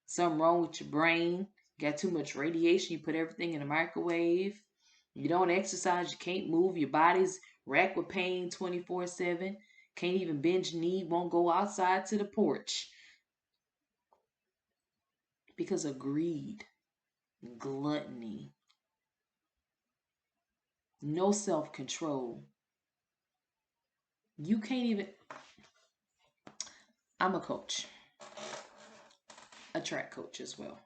Something wrong with your brain. You got too much radiation. You put everything in a microwave. You don't exercise. You can't move. Your body's racked with pain 24/7. Can't even bend your knee, won't go outside to the porch because of greed, gluttony, no self-control. You can't even. I'm a coach, a track coach as well.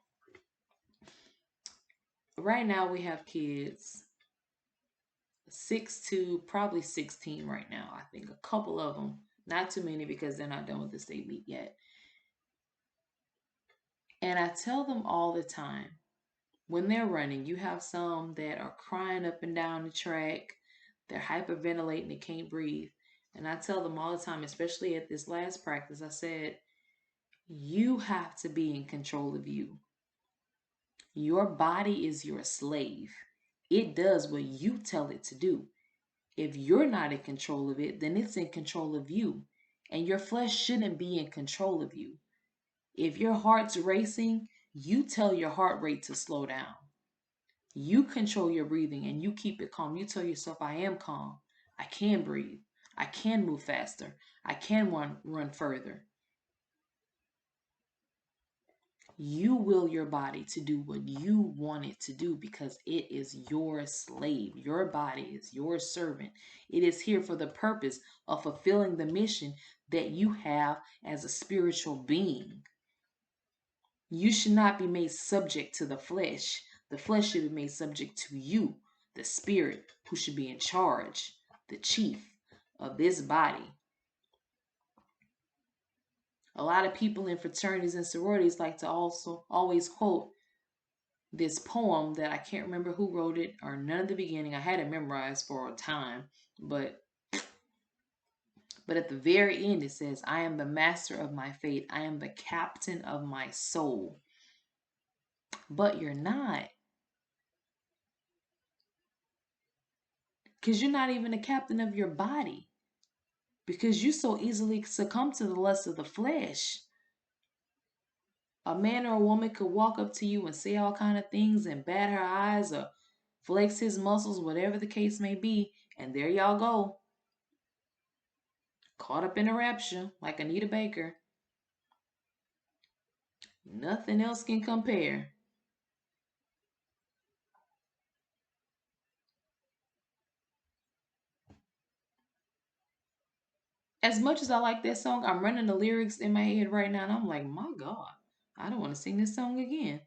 Right now we have kids 6 to probably 16 right now. I think a couple of them, not too many because they're not done with the state meet yet. And I tell them all the time, when they're running, you have some that are crying up and down the track. They're hyperventilating, they can't breathe. And I tell them all the time, especially at this last practice, I said, you have to be in control of you. Your body is your slave. It does what you tell it to do. If you're not in control of it, then it's in control of you. And your flesh shouldn't be in control of you. If your heart's racing, you tell your heart rate to slow down. You control your breathing and you keep it calm. You tell yourself, I am calm. I can breathe. I can move faster. I can run further. You will your body to do what you want it to do because it is your slave. Your body is your servant. It is here for the purpose of fulfilling the mission that you have as a spiritual being. You should not be made subject to the flesh. The flesh should be made subject to you, the spirit, who should be in charge, the chief of this body. A lot of people in fraternities and sororities like to also always quote this poem that I can't remember who wrote it or none of the beginning. I had it memorized for a time, but at the very end it says, I am the master of my fate. I am the captain of my soul. But you're not. Because you're not even the captain of your body. Because you so easily succumb to the lust of the flesh. A man or a woman could walk up to you and say all kind of things and bat her eyes or flex his muscles, whatever the case may be, and there y'all go. Caught up in a rapture like Anita Baker. Nothing else can compare. As much as I like that song, I'm running the lyrics in my head right now, and I'm like, my God, I don't want to sing this song again.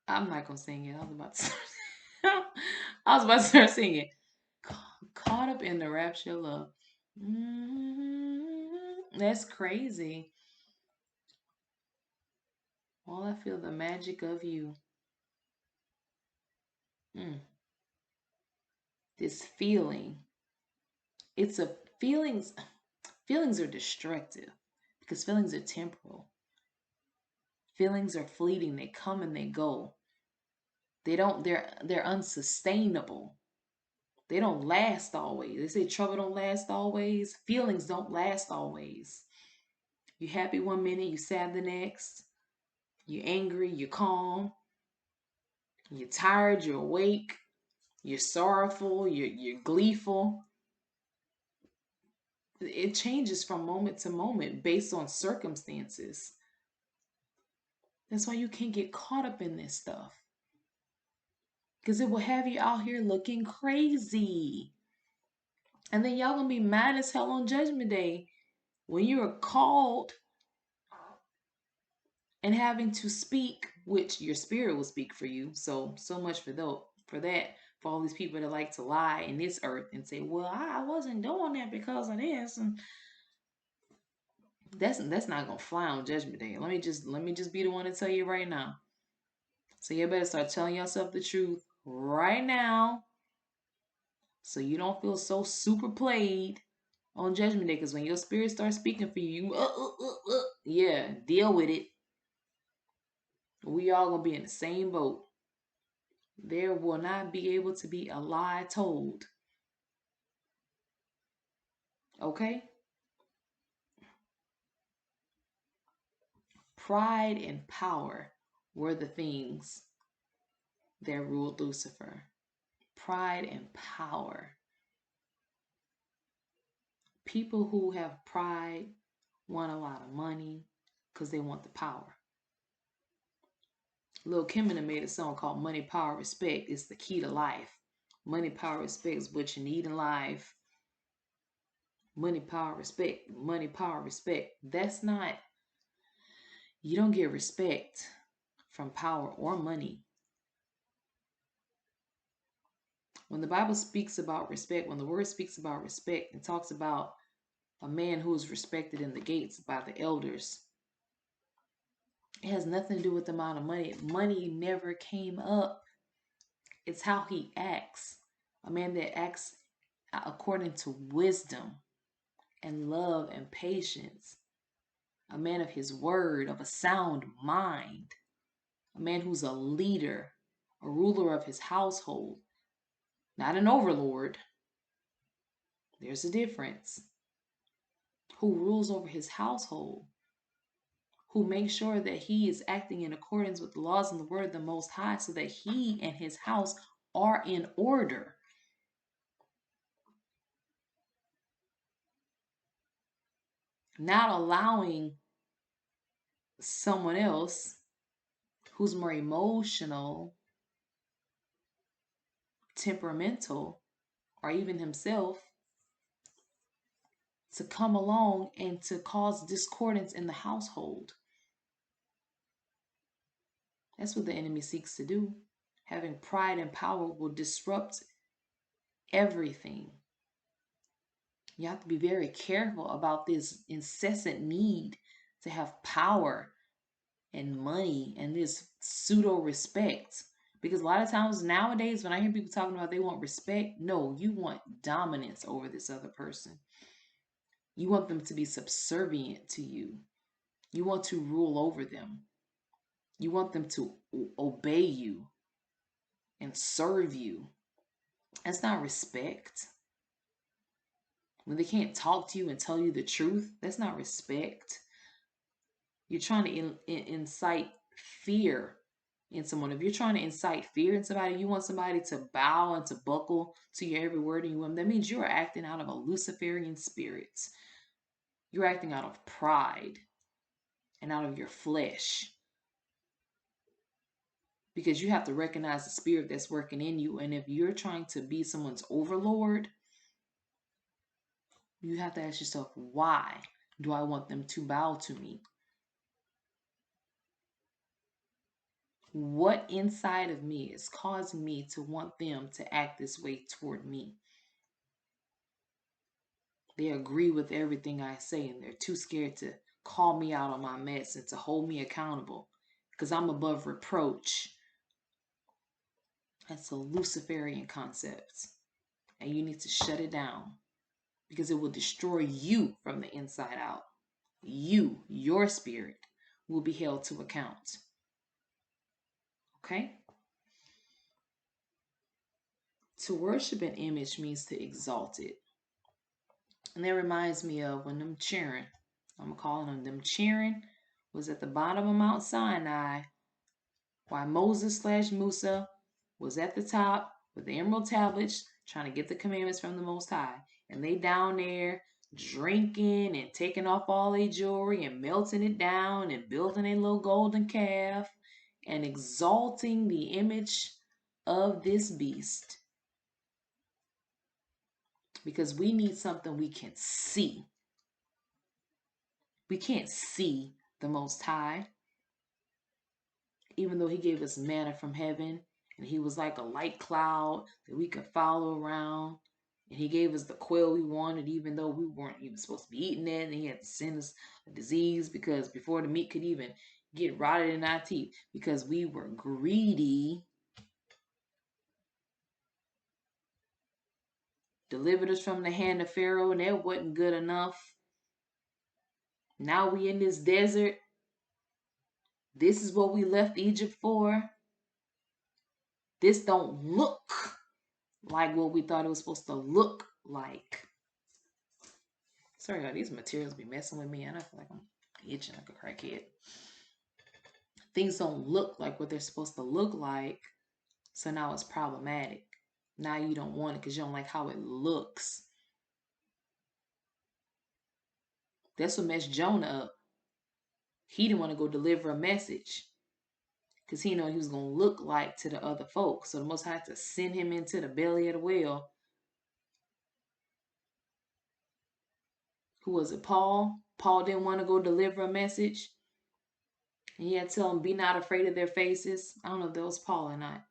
I'm not gonna sing it. I was about to start singing. Caught up in the rapture of love. That's crazy. While I feel the magic of you. Mm. This feeling. It's a feelings. Feelings are destructive because feelings are temporal. Feelings are fleeting. They come and they go. They're unsustainable. They don't last always. They say trouble don't last always. Feelings don't last always. You happy one minute, you sad the next. You angry, you calm. You're tired, you're awake. You're sorrowful, you're gleeful. It changes from moment to moment based on circumstances. That's why you can't get caught up in this stuff. Because it will have you out here looking crazy. And then y'all gonna be mad as hell on Judgment Day when you're called and having to speak, which your spirit will speak for you. So much for that. For all these people that like to lie in this earth and say, "Well, I wasn't doing that because of this," and that's not gonna fly on Judgment Day. Let me just be the one to tell you right now. So you better start telling yourself the truth right now, so you don't feel so super played on Judgment Day. Because when your spirit starts speaking for you, yeah, deal with it. We all gonna be in the same boat. There will not be able to be a lie told. Okay? Pride and power were the things that ruled Lucifer. Pride and power. People who have pride want a lot of money because they want the power. Lil Kim made a song called Money, Power, Respect. It's the key to life. Money, power, respect is what you need in life. Money, power, respect. Money, power, respect. That's not, you don't get respect from power or money. When the Bible speaks about respect, when the word speaks about respect, it talks about a man who is respected in the gates by the elders. It has nothing to do with the amount of money. Money never came up. It's how he acts. A man that acts according to wisdom and love and patience. A man of his word, of a sound mind. A man who's a leader, a ruler of his household, not an overlord. There's a difference. Who rules over his household, who makes sure that he is acting in accordance with the laws and the word of the Most High so that he and his house are in order. Not allowing someone else who's more emotional, temperamental, or even himself to come along and to cause discordance in the household. That's what the enemy seeks to do. Having pride and power will disrupt everything. You have to be very careful about this incessant need to have power and money and this pseudo respect. Because a lot of times nowadays, when I hear people talking about they want respect, no, you want dominance over this other person. You want them to be subservient to you. You want to rule over them. You want them to obey you and serve you. That's not respect. When they can't talk to you and tell you the truth, that's not respect. You're trying to incite fear in someone. If you're trying to incite fear in somebody, you want somebody to bow and to buckle to your every word and you want, that means you're acting out of a Luciferian spirit. You're acting out of pride and out of your flesh. Because you have to recognize the spirit that's working in you. And if you're trying to be someone's overlord, you have to ask yourself, why do I want them to bow to me? What inside of me is causing me to want them to act this way toward me? They agree with everything I say and they're too scared to call me out on my mess and to hold me accountable because I'm above reproach. That's a Luciferian concept and you need to shut it down because it will destroy you from the inside out. You, your spirit, will be held to account. Okay? To worship an image means to exalt it. And that reminds me of when them cheering, I'm calling them cheering, was at the bottom of Mount Sinai while Moses / Musa was at the top with the emerald tablets trying to get the commandments from the Most High. And they down there drinking and taking off all their jewelry and melting it down and building a little golden calf and exalting the image of this beast. Because we need something we can see. We can't see the Most High. Even though he gave us manna from heaven and he was like a light cloud that we could follow around. And he gave us the quail we wanted, even though we weren't even supposed to be eating it. And he had to send us a disease because before the meat could even get rotted in our teeth, because we were greedy. Delivered us from the hand of Pharaoh, and that wasn't good enough. Now we in this desert. This is what we left Egypt for. This don't look like what we thought it was supposed to look like. Sorry, y'all, these materials be messing with me, and I feel like I'm itching like a crackhead. Things don't look like what they're supposed to look like, so now it's problematic. Now you don't want it because you don't like how it looks. That's what messed Jonah up. He didn't want to go deliver a message because he knew he was going to look like to the other folks. So the Most High had to send him into the belly of the whale. Who was it? Paul? Paul didn't want to go deliver a message. And he had to tell them, be not afraid of their faces. I don't know if that was Paul or not.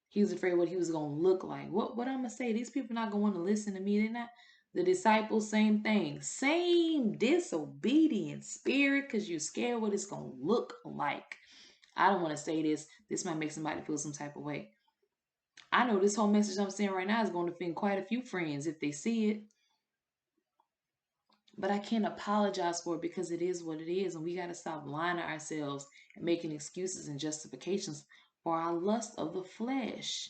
He was afraid what he was going to look like. What I'm going to say? These people not going to want to listen to me. They're not. The disciples, same thing. Same disobedient spirit because you're scared what it's going to look like. I don't want to say this. This might make somebody feel some type of way. I know this whole message I'm saying right now is going to offend quite a few friends if they see it. But I can't apologize for it because it is what it is. And we got to stop lying to ourselves and making excuses and justifications for our lust of the flesh.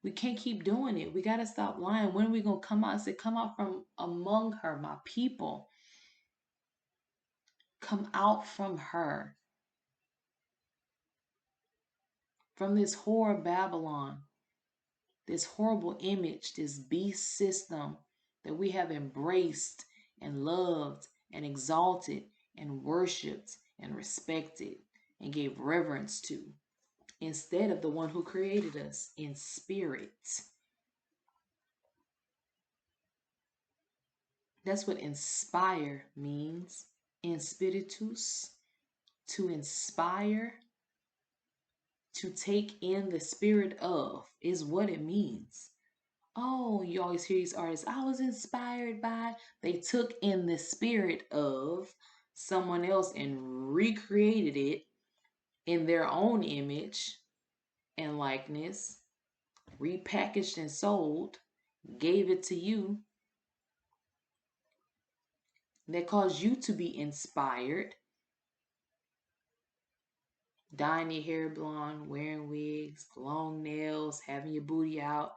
We can't keep doing it. We got to stop lying. When are we going to come out and say, come out from among her, my people? Come out from her. From this whore Babylon. This horrible image, this beast system that we have embraced and loved and exalted and worshiped and respected and gave reverence to, instead of the one who created us in spirit. That's what inspire means. In spiritus, to inspire, to take in the spirit of, is what it means. Oh, you always hear these artists, I was inspired by. They took in the spirit of someone else and recreated it in their own image and likeness, repackaged and sold, gave it to you. That caused you to be inspired. Dyeing your hair blonde, wearing wigs, long nails, having your booty out,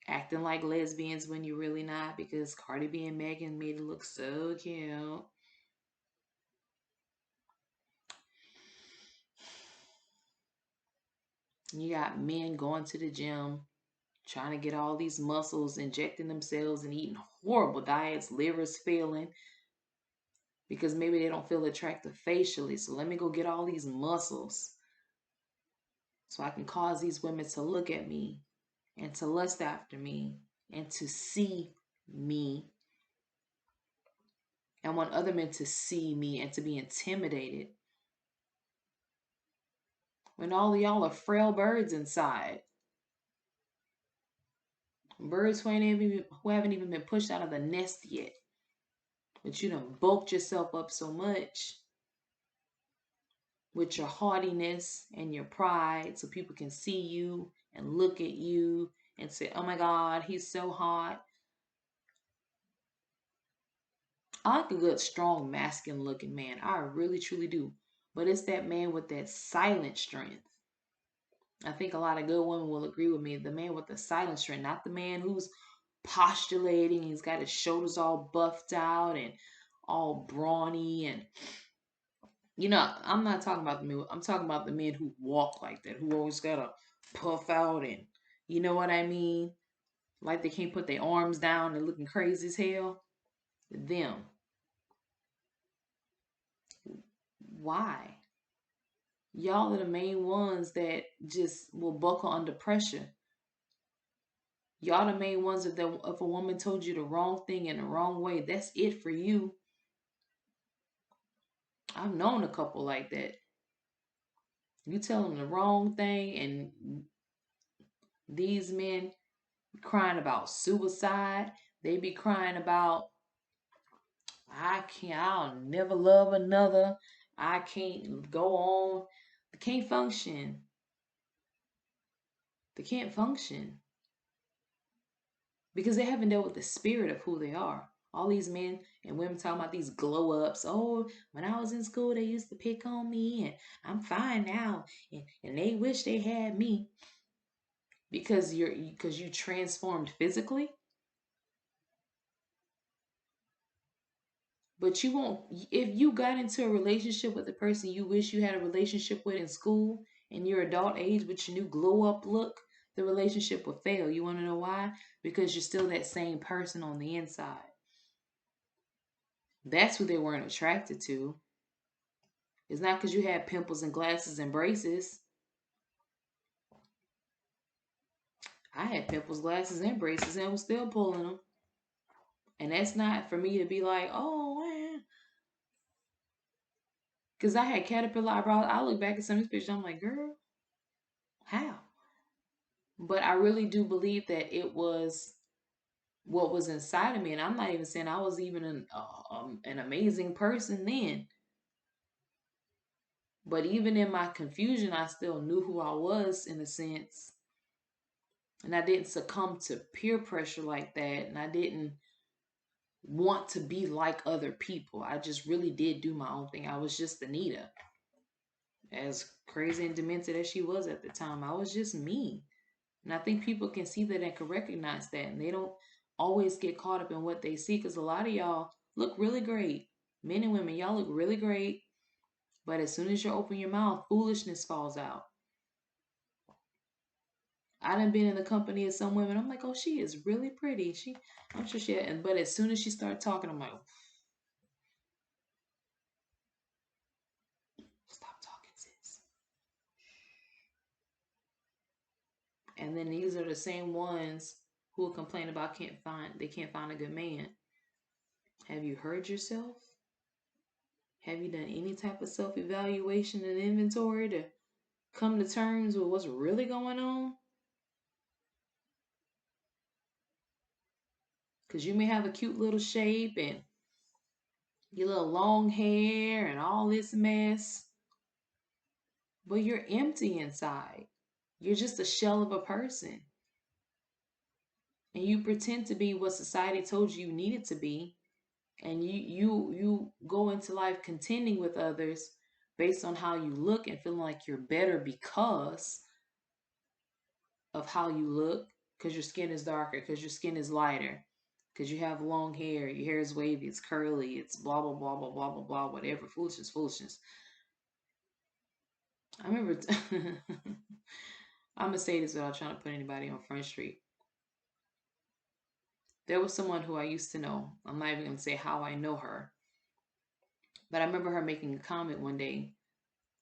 acting like lesbians when you're really not because Cardi B and Megan made it look so cute. You got men going to the gym, trying to get all these muscles, injecting themselves and eating horrible diets, livers failing because maybe they don't feel attractive facially. So let me go get all these muscles so I can cause these women to look at me and to lust after me and to see me. I want other men to see me and to be intimidated. When all of y'all are frail birds inside. Birds who haven't even been pushed out of the nest yet. But you done bulked yourself up so much with your haughtiness and your pride so people can see you and look at you and say, oh my God, he's so hot. I like a good, strong, masculine looking man. I really, truly do. But it's that man with that silent strength. I think a lot of good women will agree with me. The man with the silent strength, not the man who's postulating. He's got his shoulders all buffed out and all brawny. And, I'm not talking about the men. I'm talking about the men who walk like that, who always got to puff out and, you know what I mean? Like they can't put their arms down and looking crazy as hell. Them. Why? Y'all are the main ones that just will buckle under pressure. Y'all the main ones if a woman told you the wrong thing in the wrong way, that's it for you. I've known a couple like that. You tell them the wrong thing and these men crying about suicide. They be crying about, I'll never love another. I can't go on. They can't function. They can't function. Because they haven't dealt with the spirit of who they are. All these men and women talking about these glow ups. Oh, when I was in school, they used to pick on me, and I'm fine now, and they wish they had me. Because you transformed physically, but you won't. If you got into a relationship with the person you wish you had a relationship with in school in your adult age with your new glow up look, the relationship will fail. You want to know why? Because you're still that same person on the inside. That's who they weren't attracted to. It's not because you had pimples and glasses and braces. I had pimples, glasses, and braces and was still pulling them. And that's not for me to be like, oh, man. Because I had caterpillar eyebrows. I look back at some of these pictures, I'm like, girl, how? But I really do believe that it was what was inside of me. And I'm not even saying I was even an amazing person then. But even in my confusion, I still knew who I was in a sense. And I didn't succumb to peer pressure like that. And I didn't want to be like other people. I just really did do my own thing. I was just Anita. As crazy and demented as she was at the time, I was just me. And I think people can see that and can recognize that. And they don't always get caught up in what they see, because a lot of y'all look really great. Men and women, y'all look really great. But as soon as you open your mouth, foolishness falls out. I done been in the company of some women. I'm like, oh, she is really pretty. I'm sure she. But as soon as she started talking, I'm like, stop talking, sis. And then these are the same ones who will complain about they can't find a good man. Have you heard yourself? Have you done any type of self-evaluation and inventory to come to terms with what's really going on? Because you may have a cute little shape and your little long hair and all this mess, but you're empty inside. You're just a shell of a person. And you pretend to be what society told you needed to be. And you go into life contending with others based on how you look and feeling like you're better because of how you look, because your skin is darker, because your skin is lighter, because you have long hair, your hair is wavy, it's curly, it's blah blah blah blah blah blah blah, whatever, foolishness. I remember I'm gonna say this without trying to put anybody on Front Street. There was someone who I used to know. I'm not even gonna say how I know her, but I remember her making a comment one day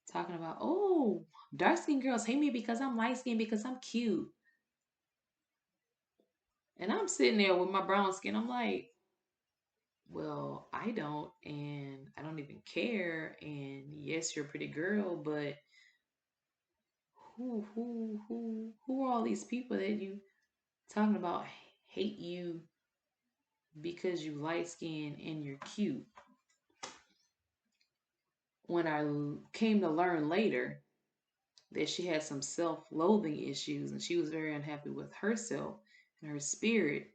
talking about, oh, dark skinned girls hate me because I'm light skinned because I'm cute. And I'm sitting there with my brown skin. I'm like, well, I don't, and I don't even care. And yes, you're a pretty girl, but who are all these people that you talking about hate you because you light skinned and you're cute? When I came to learn later that she had some self-loathing issues and she was very unhappy with herself, and her spirit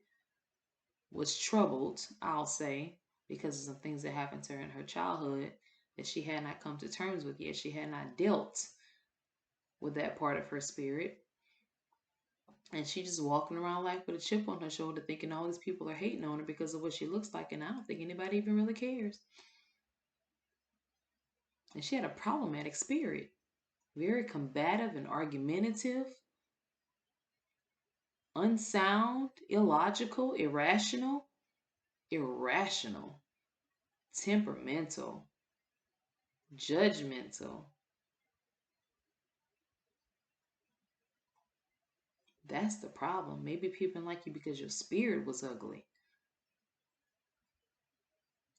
was troubled, I'll say, because of some things that happened to her in her childhood that she had not come to terms with yet. She had not dealt with that part of her spirit. And she just walking around life with a chip on her shoulder, thinking all these people are hating on her because of what she looks like. And I don't think anybody even really cares. And she had a problematic spirit, very combative and argumentative, unsound, illogical, irrational, temperamental, judgmental. That's the problem. Maybe people didn't like you because your spirit was ugly.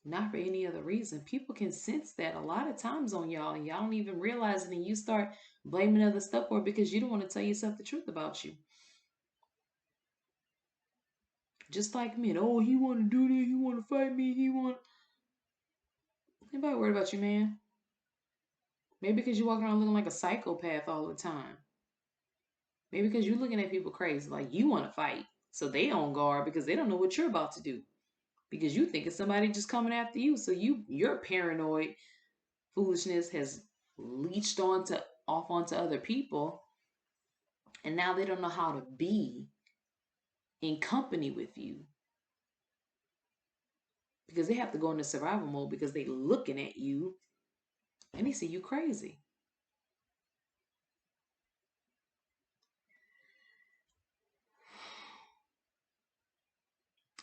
Not for any other reason. People can sense that a lot of times on y'all, and y'all don't even realize it, and you start blaming other stuff for it because you don't want to tell yourself the truth about you. Just like me. Oh, he want to do this. He want to fight me. Anybody worried about you, man? Maybe because you walking around looking like a psychopath all the time. Maybe because you're looking at people crazy, like you want to fight. So they on guard because they don't know what you're about to do. Because you think it's somebody just coming after you. So your paranoid foolishness has leached off onto other people. And now they don't know how to be in company with you. Because they have to go into survival mode because they looking at you and they see you crazy.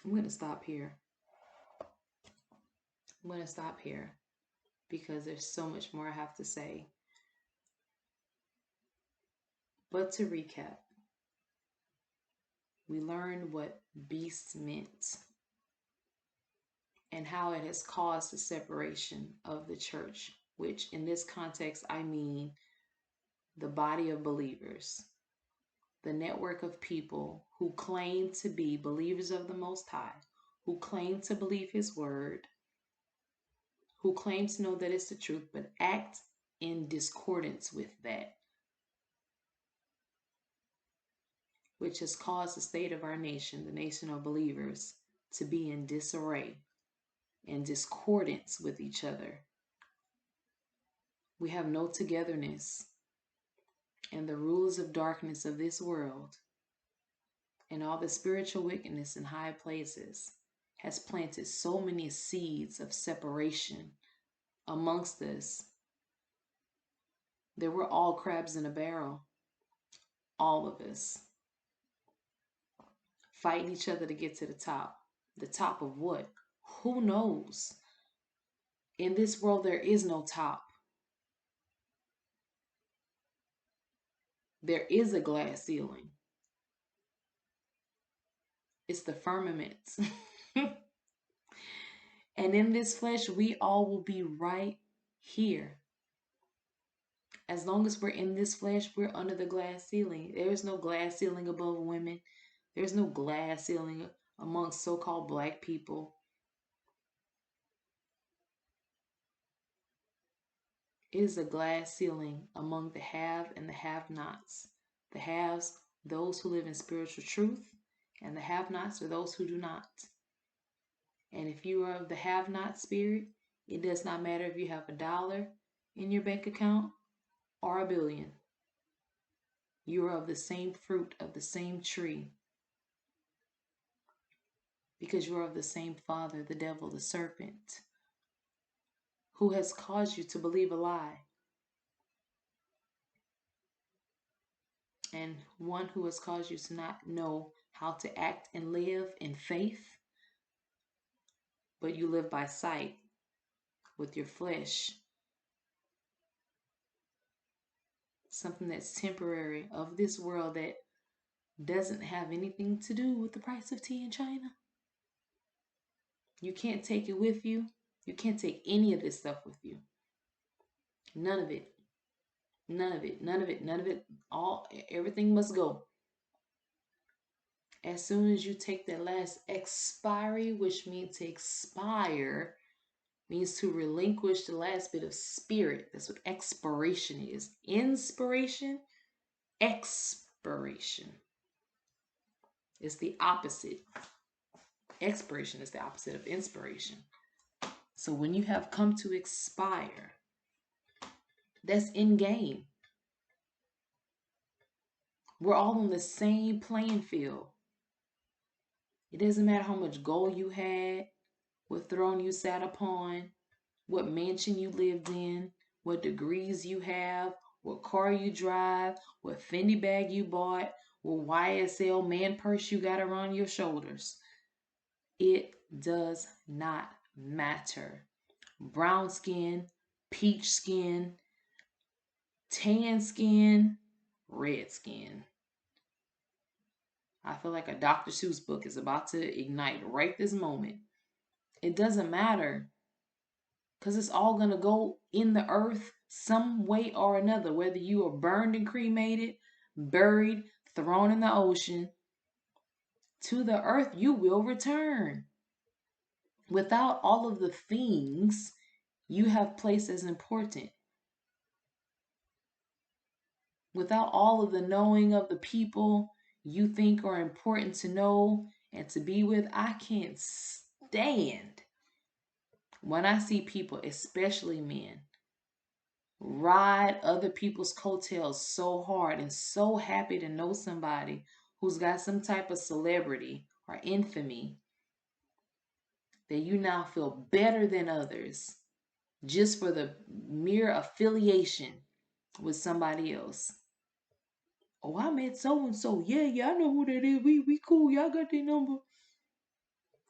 I'm going to stop here. I'm going to stop here because there's so much more I have to say. But to recap, we learned what beast meant and how it has caused the separation of the church, which in this context, I mean the body of believers, the network of people who claim to be believers of the Most High, who claim to believe His word, who claim to know that it's the truth, but act in discordance with that, which has caused the state of our nation, the nation of believers, to be in disarray and discordance with each other. We have no togetherness, and the rulers of darkness of this world and all the spiritual wickedness in high places has planted so many seeds of separation amongst us that we're all crabs in a barrel, all of us, fighting each other to get to the top. The top of what? Who knows? In this world, there is no top. There is a glass ceiling. It's the firmament. And in this flesh, we all will be right here. As long as we're in this flesh, we're under the glass ceiling. There's no glass ceiling above women. There's no glass ceiling amongst so-called black people. It is a glass ceiling among the have and the have-nots. The haves, those who live in spiritual truth, and the have-nots are those who do not. And if you are of the have-not spirit, it does not matter if you have $1 in your bank account or $1 billion. You are of the same fruit of the same tree, because you are of the same father, the devil, the serpent, who has caused you to believe a lie, and one who has caused you to not know how to act and live in faith, but you live by sight with your flesh, something that's temporary of this world that doesn't have anything to do with the price of tea in China. You can't take it with you. You can't take any of this stuff with you. None of it. None of it. None of it. None of it. Everything must go. As soon as you take that last expiry, which means to expire, means to relinquish the last bit of spirit. That's what expiration is. Inspiration, expiration. It's the opposite. Expiration is the opposite of inspiration. So when you have come to expire, that's in game. We're all on the same playing field. It doesn't matter how much gold you had, what throne you sat upon, what mansion you lived in, what degrees you have, what car you drive, what Fendi bag you bought, what YSL man purse you got around your shoulders. It does not matter. Brown skin, peach skin, tan skin, red skin. I feel like a Dr. Seuss book is about to ignite right this moment. It doesn't matter, because it's all going to go in the earth some way or another, whether you are burned and cremated, buried, thrown in the ocean. To the earth you will return. Without all of the things you have placed as important, without all of the knowing of the people you think are important to know and to be with, I can't stand when I see people, especially men, ride other people's coattails so hard and so happy to know somebody who's got some type of celebrity or infamy that you now feel better than others just for the mere affiliation with somebody else. Oh, I met so and so. Yeah, I know who that is. We cool. Y'all got their number.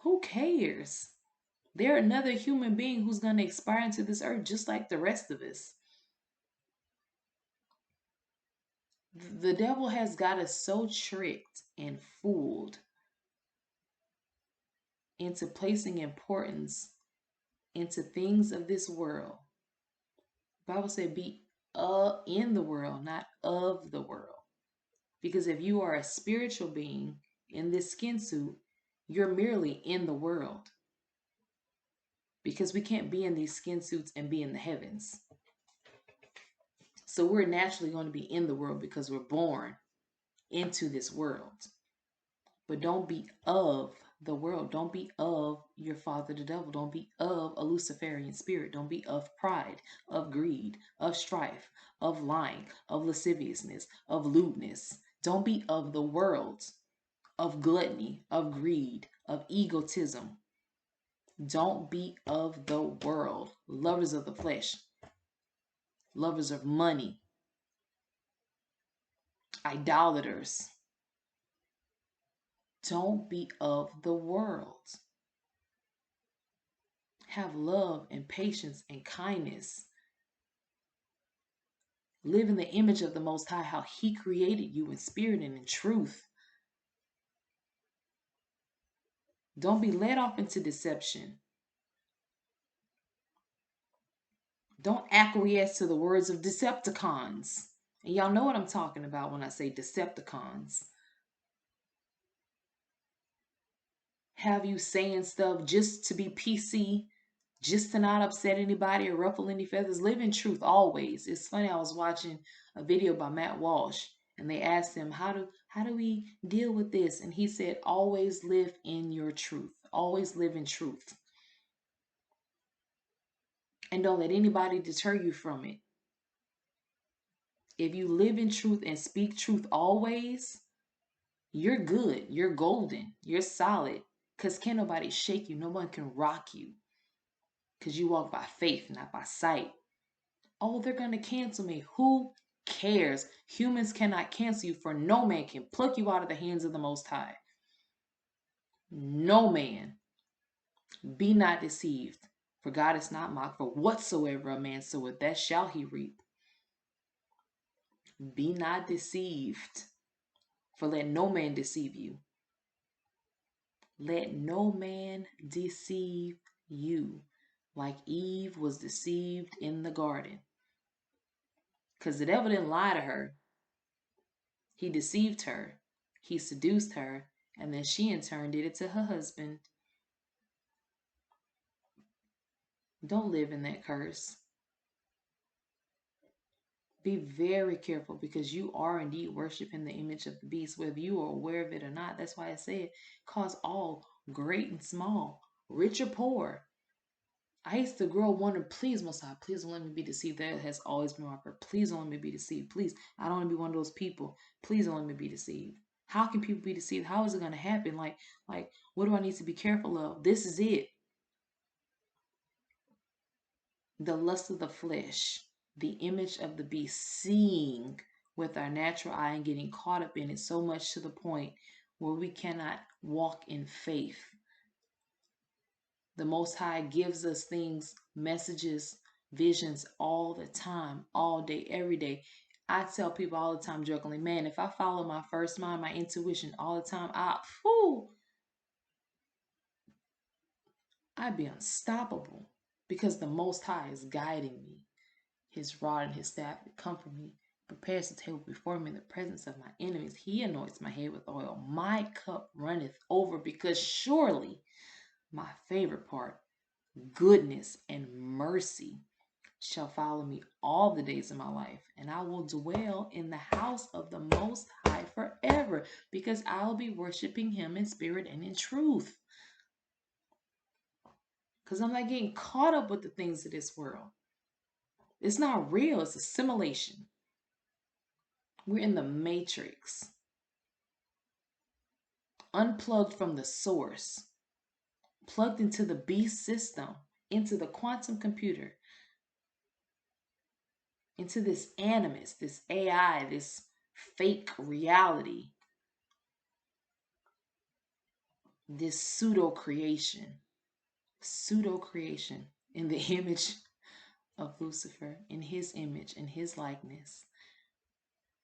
Who cares? They're another human being who's going to expire into this earth just like the rest of us. The devil has got us so tricked and fooled into placing importance into things of this world. The Bible said be in the world, not of the world. Because if you are a spiritual being in this skin suit, you're merely in the world. Because we can't be in these skin suits and be in the heavens. So we're naturally going to be in the world because we're born into this world. But don't be of the world. Don't be of your father, the devil. Don't be of a Luciferian spirit. Don't be of pride, of greed, of strife, of lying, of lasciviousness, of lewdness. Don't be of the world, of gluttony, of greed, of egotism. Don't be of the world. Lovers of the flesh, lovers of money, idolaters. Don't be of the world. Have love and patience and kindness. Live in the image of the Most High, how He created you in spirit and in truth. Don't be led off into deception. Don't acquiesce to the words of Decepticons. And y'all know what I'm talking about when I say Decepticons. Have you saying stuff just to be PC, just to not upset anybody or ruffle any feathers? Live in truth always. It's funny, I was watching a video by Matt Walsh and they asked him, how do we deal with this? And he said, always live in your truth. Always live in truth. And don't let anybody deter you from it. If you live in truth and speak truth always, you're good. You're golden. You're solid. Because can't nobody shake you. No one can rock you. Because you walk by faith, not by sight. Oh, they're going to cancel me. Who cares? Humans cannot cancel you, for no man can pluck you out of the hands of the Most High. No man. Be not deceived, for God is not mocked. For whatsoever a man soweth, that shall he reap. Be not deceived, for let no man deceive you. Let no man deceive you, like Eve was deceived in the garden. Because the devil didn't lie to her. He deceived her. He seduced her. And then she in turn did it to her husband. Don't live in that curse. Be very careful, because you are indeed worshiping the image of the beast, whether you are aware of it or not. That's why I said, cause all, great and small, rich or poor. I used to grow up wondering, please, Most High, please don't let me be deceived. That has always been my prayer. Please don't let me be deceived. Please, I don't want to be one of those people. Please don't let me be deceived. How can people be deceived? How is it going to happen? Like, what do I need to be careful of? This is it. The lust of the flesh, the image of the beast, seeing with our natural eye and getting caught up in it so much to the point where we cannot walk in faith. The Most High gives us things, messages, visions all the time, all day, every day. I tell people all the time, jokingly, man, if I follow my first mind, my intuition all the time, I'd be unstoppable, because the Most High is guiding me. His rod and his staff comfort me, prepares the table before me in the presence of my enemies. He anoints my head with oil. My cup runneth over, because surely, my favorite part, goodness and mercy shall follow me all the days of my life, and I will dwell in the house of the Most High forever, because I'll be worshiping Him in spirit and in truth. Because I'm not getting caught up with the things of this world. It's not real. It's a simulation. We're in the matrix, unplugged from the source, plugged into the beast system, into the quantum computer, into this animus, this AI, this fake reality. this pseudo creation in the image of Lucifer, in his image, in his likeness,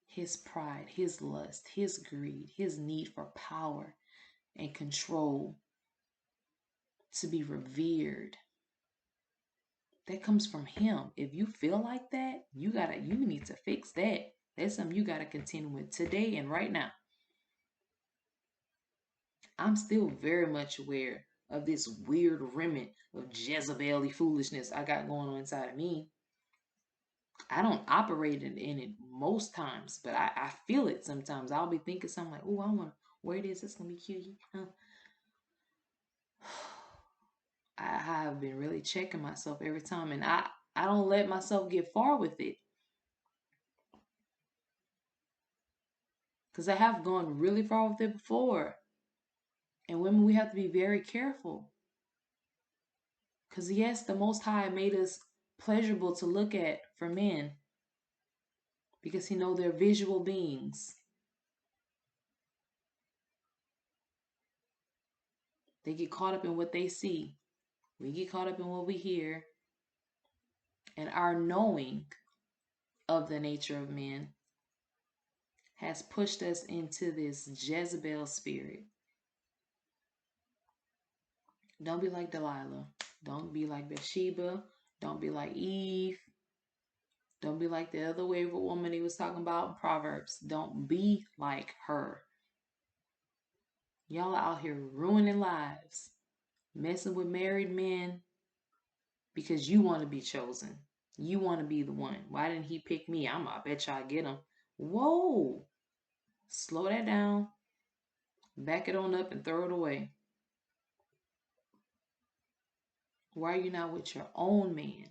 his pride, his lust, his greed, his need for power and control, to be revered. That comes from him. If you feel like that, you need to fix that. That's something you gotta contend with today and right now. I'm still very much aware of this weird remnant of Jezebel-y foolishness I got going on inside of me. I don't operate in it most times, but I feel it sometimes. I'll be thinking something like, oh, I want to wear this. It's going to be cute. I have been really checking myself every time, and I don't let myself get far with it. Because I have gone really far with it before. And women, we have to be very careful. Because yes, the Most High made us pleasurable to look at for men. Because he know they're visual beings. They get caught up in what they see. We get caught up in what we hear. And our knowing of the nature of men has pushed us into this Jezebel spirit. Don't be like Delilah. Don't be like Bathsheba. Don't be like Eve. Don't be like the other wayward woman he was talking about in Proverbs. Don't be like her. Y'all are out here ruining lives, messing with married men because you want to be chosen. You want to be the one. Why didn't he pick me? I bet y'all get him. Whoa. Slow that down. Back it on up and throw it away. Why are you not with your own man?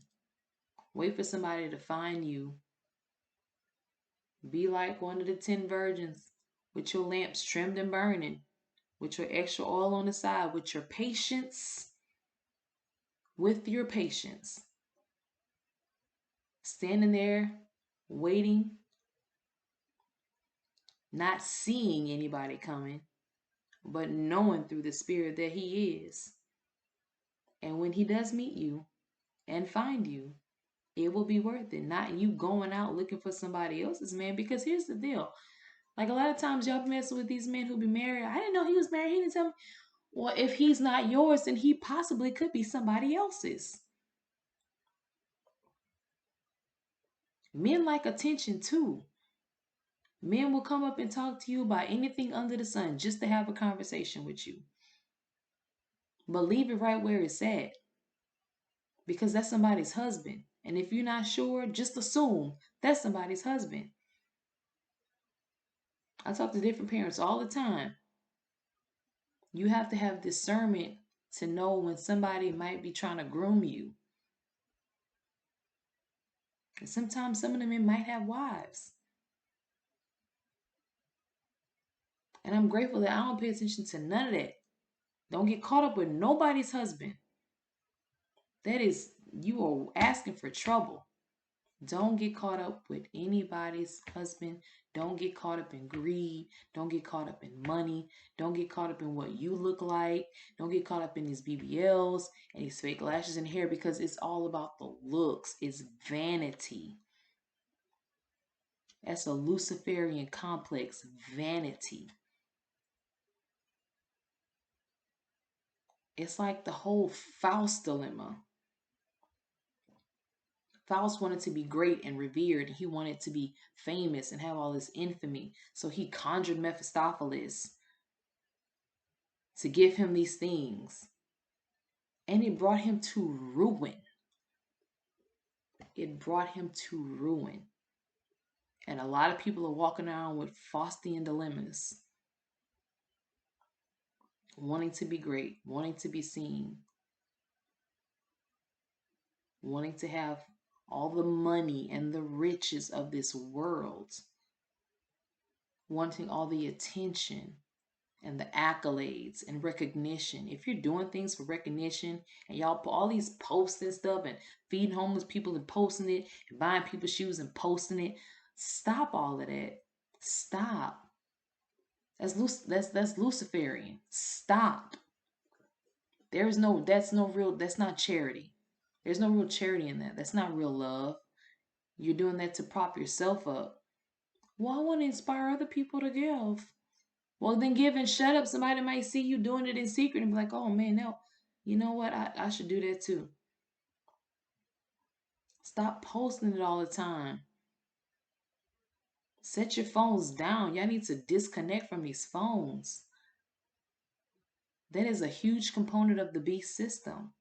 Wait for somebody to find you. Be like one of the 10 virgins with your lamps trimmed and burning, with your extra oil on the side, with your patience. With your patience. Standing there, waiting, not seeing anybody coming, but knowing through the Spirit that he is. And when he does meet you and find you, it will be worth it. Not you going out looking for somebody else's man. Because here's the deal. Like a lot of times y'all be messing with these men who be married. I didn't know he was married. He didn't tell me. Well, if he's not yours, then he possibly could be somebody else's. Men like attention too. Men will come up and talk to you about anything under the sun just to have a conversation with you. But leave it right where it's at. Because that's somebody's husband. And if you're not sure, just assume that's somebody's husband. I talk to different parents all the time. You have to have discernment to know when somebody might be trying to groom you. And sometimes some of the men might have wives. And I'm grateful that I don't pay attention to none of that. Don't get caught up with nobody's husband. That is, you are asking for trouble. Don't get caught up with anybody's husband. Don't get caught up in greed. Don't get caught up in money. Don't get caught up in what you look like. Don't get caught up in these BBLs and these fake lashes and hair, because it's all about the looks. It's vanity. That's a Luciferian complex, vanity. It's like the whole Faust dilemma. Faust wanted to be great and revered. He wanted to be famous and have all this infamy. So he conjured Mephistopheles to give him these things. And it brought him to ruin. It brought him to ruin. And a lot of people are walking around with Faustian dilemmas. Wanting to be great, wanting to be seen, wanting to have all the money and the riches of this world, wanting all the attention and the accolades and recognition. If you're doing things for recognition and y'all put all these posts and stuff and feeding homeless people and posting it and buying people's shoes and posting it, stop all of that. Stop. That's Luciferian. Stop. that's not charity. There's no real charity in that. That's not real love. You're doing that to prop yourself up. Well, I want to inspire other people to give. Well, then give and shut up. Somebody might see you doing it in secret and be like, oh man, no, you know what? I should do that too. Stop posting it all the time. Set your phones down. Y'all need to disconnect from these phones. That is a huge component of the beast system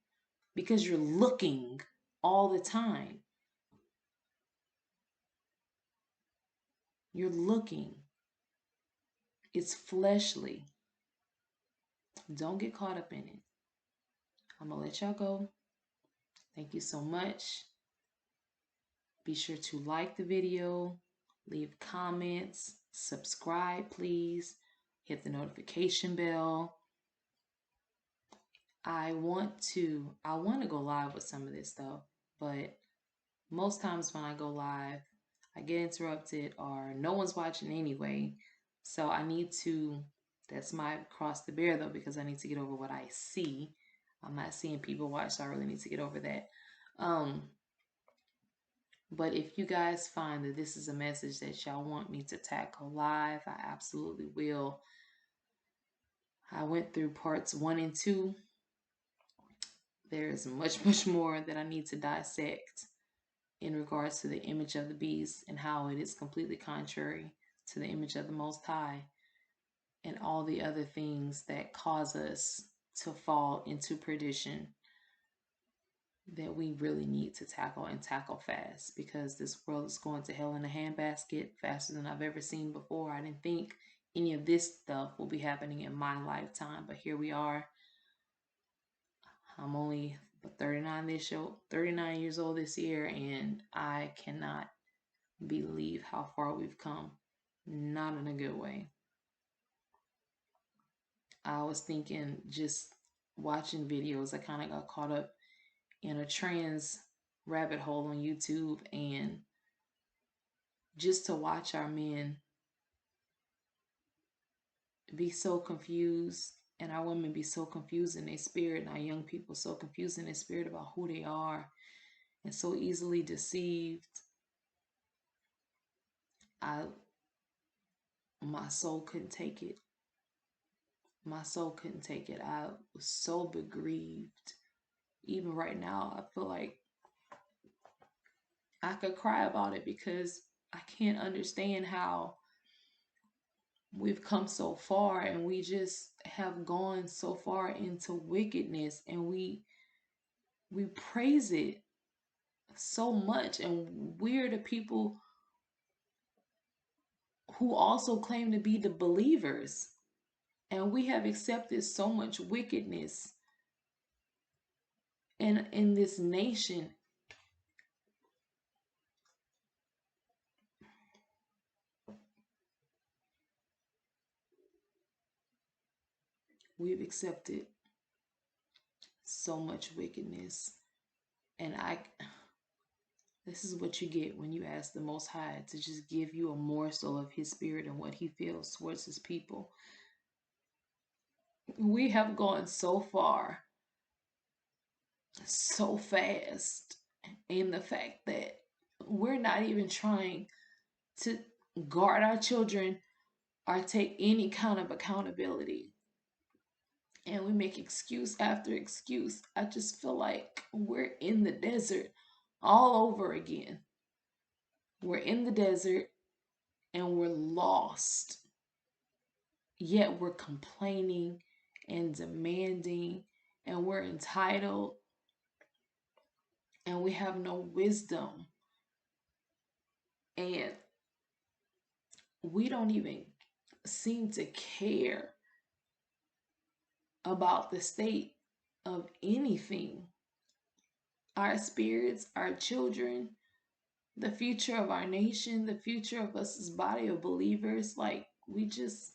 because you're looking all the time. You're looking. It's fleshly. Don't get caught up in it. I'm going to let y'all go. Thank you so much. Be sure to like the video, leave comments, subscribe, please. Hit the notification bell. I want to go live with some of this stuff, but most times when I go live, I get interrupted or no one's watching anyway. So I need to, that's my cross to bear though, because I need to get over what I see. I'm not seeing people watch, so I really need to get over that. But if you guys find that this is a message that y'all want me to tackle live, I absolutely will. I went through parts 1 and 2. There's much more that I need to dissect in regards to the image of the beast and how it is completely contrary to the image of the Most High and all the other things that cause us to fall into perdition that we really need to tackle and tackle fast, because this world is going to hell in a handbasket faster than I've ever seen before. I didn't think any of this stuff will be happening in my lifetime, but here we are. I'm only 39 years old this year, and I cannot believe how far we've come. Not in a good way. I was thinking, just watching videos, I kind of got caught up in a trans rabbit hole on YouTube, and just to watch our men be so confused and our women be so confused in their spirit and our young people so confused in their spirit about who they are and so easily deceived. My soul couldn't take it. My soul couldn't take it. I was so begrieved. Even right now, I feel like I could cry about it because I can't understand how we've come so far and we just have gone so far into wickedness, and we praise it so much, and we're the people who also claim to be the believers, and we have accepted so much wickedness in this nation. We've accepted so much wickedness, and this is what you get when you ask the Most High to just give you a morsel of his spirit and what he feels towards his people. We have gone so far, so fast, in the fact that we're not even trying to guard our children or take any kind of accountability. And we make excuse after excuse. I just feel like we're in the desert all over again. We're in the desert and we're lost. Yet we're complaining and demanding, and we're entitled, and we have no wisdom. And we don't even seem to care about the state of anything. Our spirits, our children, the future of our nation, the future of us as body of believers. Like, we just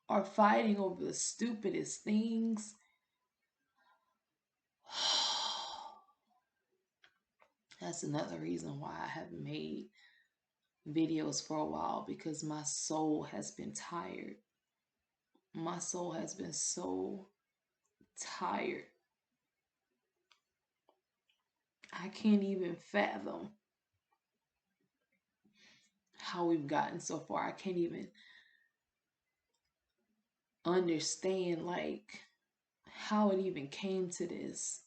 are fighting over the stupidest things. That's another reason why I haven't made videos for a while, because my soul has been tired. My soul has been so tired I can't even fathom how we've gotten so far. I can't even understand like how it even came to this.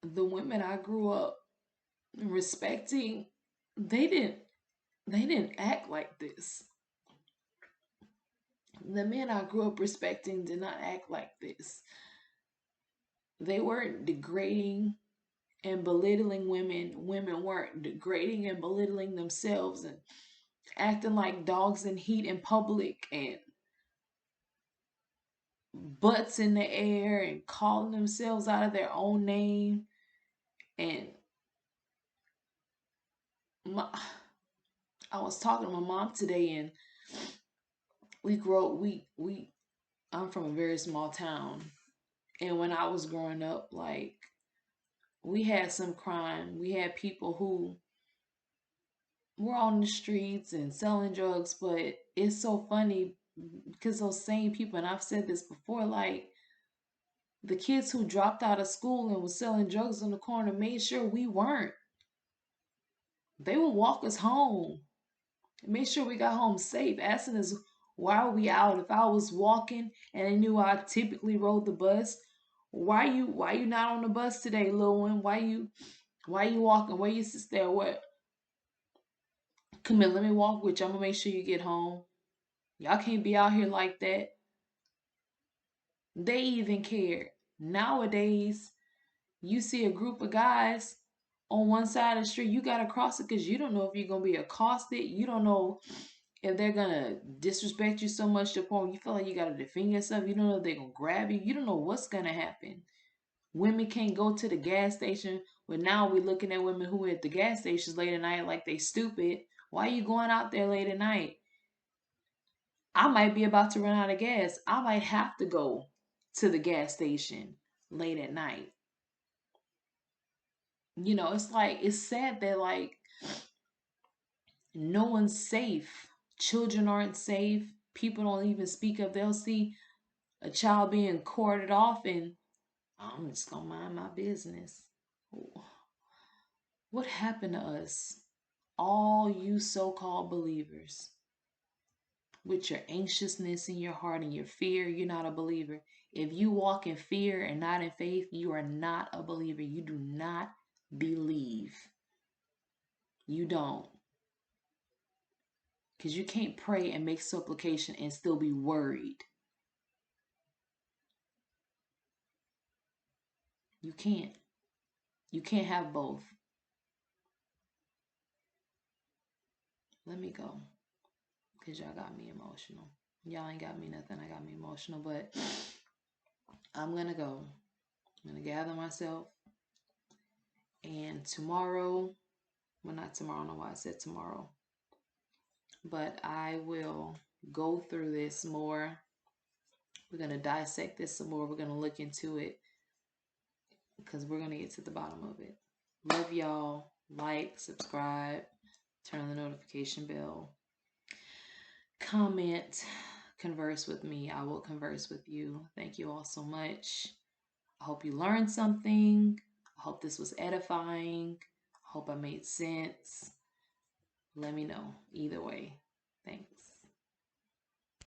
The women I grew up respecting, they didn't act like this. The men I grew up respecting did not act like this. They weren't degrading and belittling women. Women weren't degrading and belittling themselves and acting like dogs in heat in public and butts in the air and calling themselves out of their own name. And my, I was talking to my mom today, and we grow we I'm from a very small town, and when I was growing up, like, we had some crime. We had people who were on the streets and selling drugs, but it's so funny because those same people, and I've said this before, like, the kids who dropped out of school and was selling drugs on the corner made sure we weren't. They would walk us home and make sure we got home safe, asking us why are we out. If I was walking and they knew I typically rode the bus, why you not on the bus today, little one? Why you walking? Where you sit there? What? Come here, let me walk with you. I'm gonna make sure you get home. Y'all can't be out here like that. They even cared. Nowadays, you see a group of guys on one side of the street, you gotta cross it because you don't know if you're gonna be accosted. You don't know if they're gonna disrespect you so much to the point you feel like you gotta defend yourself. You don't know if they're gonna grab you. You don't know what's gonna happen. Women can't go to the gas station, but now we're looking at women who are at the gas stations late at night like they stupid. Why are you going out there late at night? I might be about to run out of gas. I might have to go to the gas station late at night. It's like, it's sad that, like, no one's safe. Children aren't safe. People don't even speak up. They'll see a child being corded off and I'm just gonna mind my business. What happened to us? All you so-called believers, with your anxiousness in your heart and your fear, you're not a believer. If you walk in fear and not in faith, you are not a believer. You do not believe. You don't. Because you can't pray and make supplication and still be worried. You can't. You can't have both. Let me go. Because y'all got me emotional. Y'all ain't got me nothing. I got me emotional. But I'm going to go. I'm going to gather myself. And tomorrow, well, not tomorrow. I don't know why I said tomorrow. But I will go through this more. We're going to dissect this some more. We're going to look into it because we're going to get to the bottom of it. Love y'all. Like, subscribe, turn on the notification bell, comment, converse with me. I will converse with you. Thank you all so much. I hope you learned something. I hope this was edifying. I hope I made sense. Let me know either way. Thanks.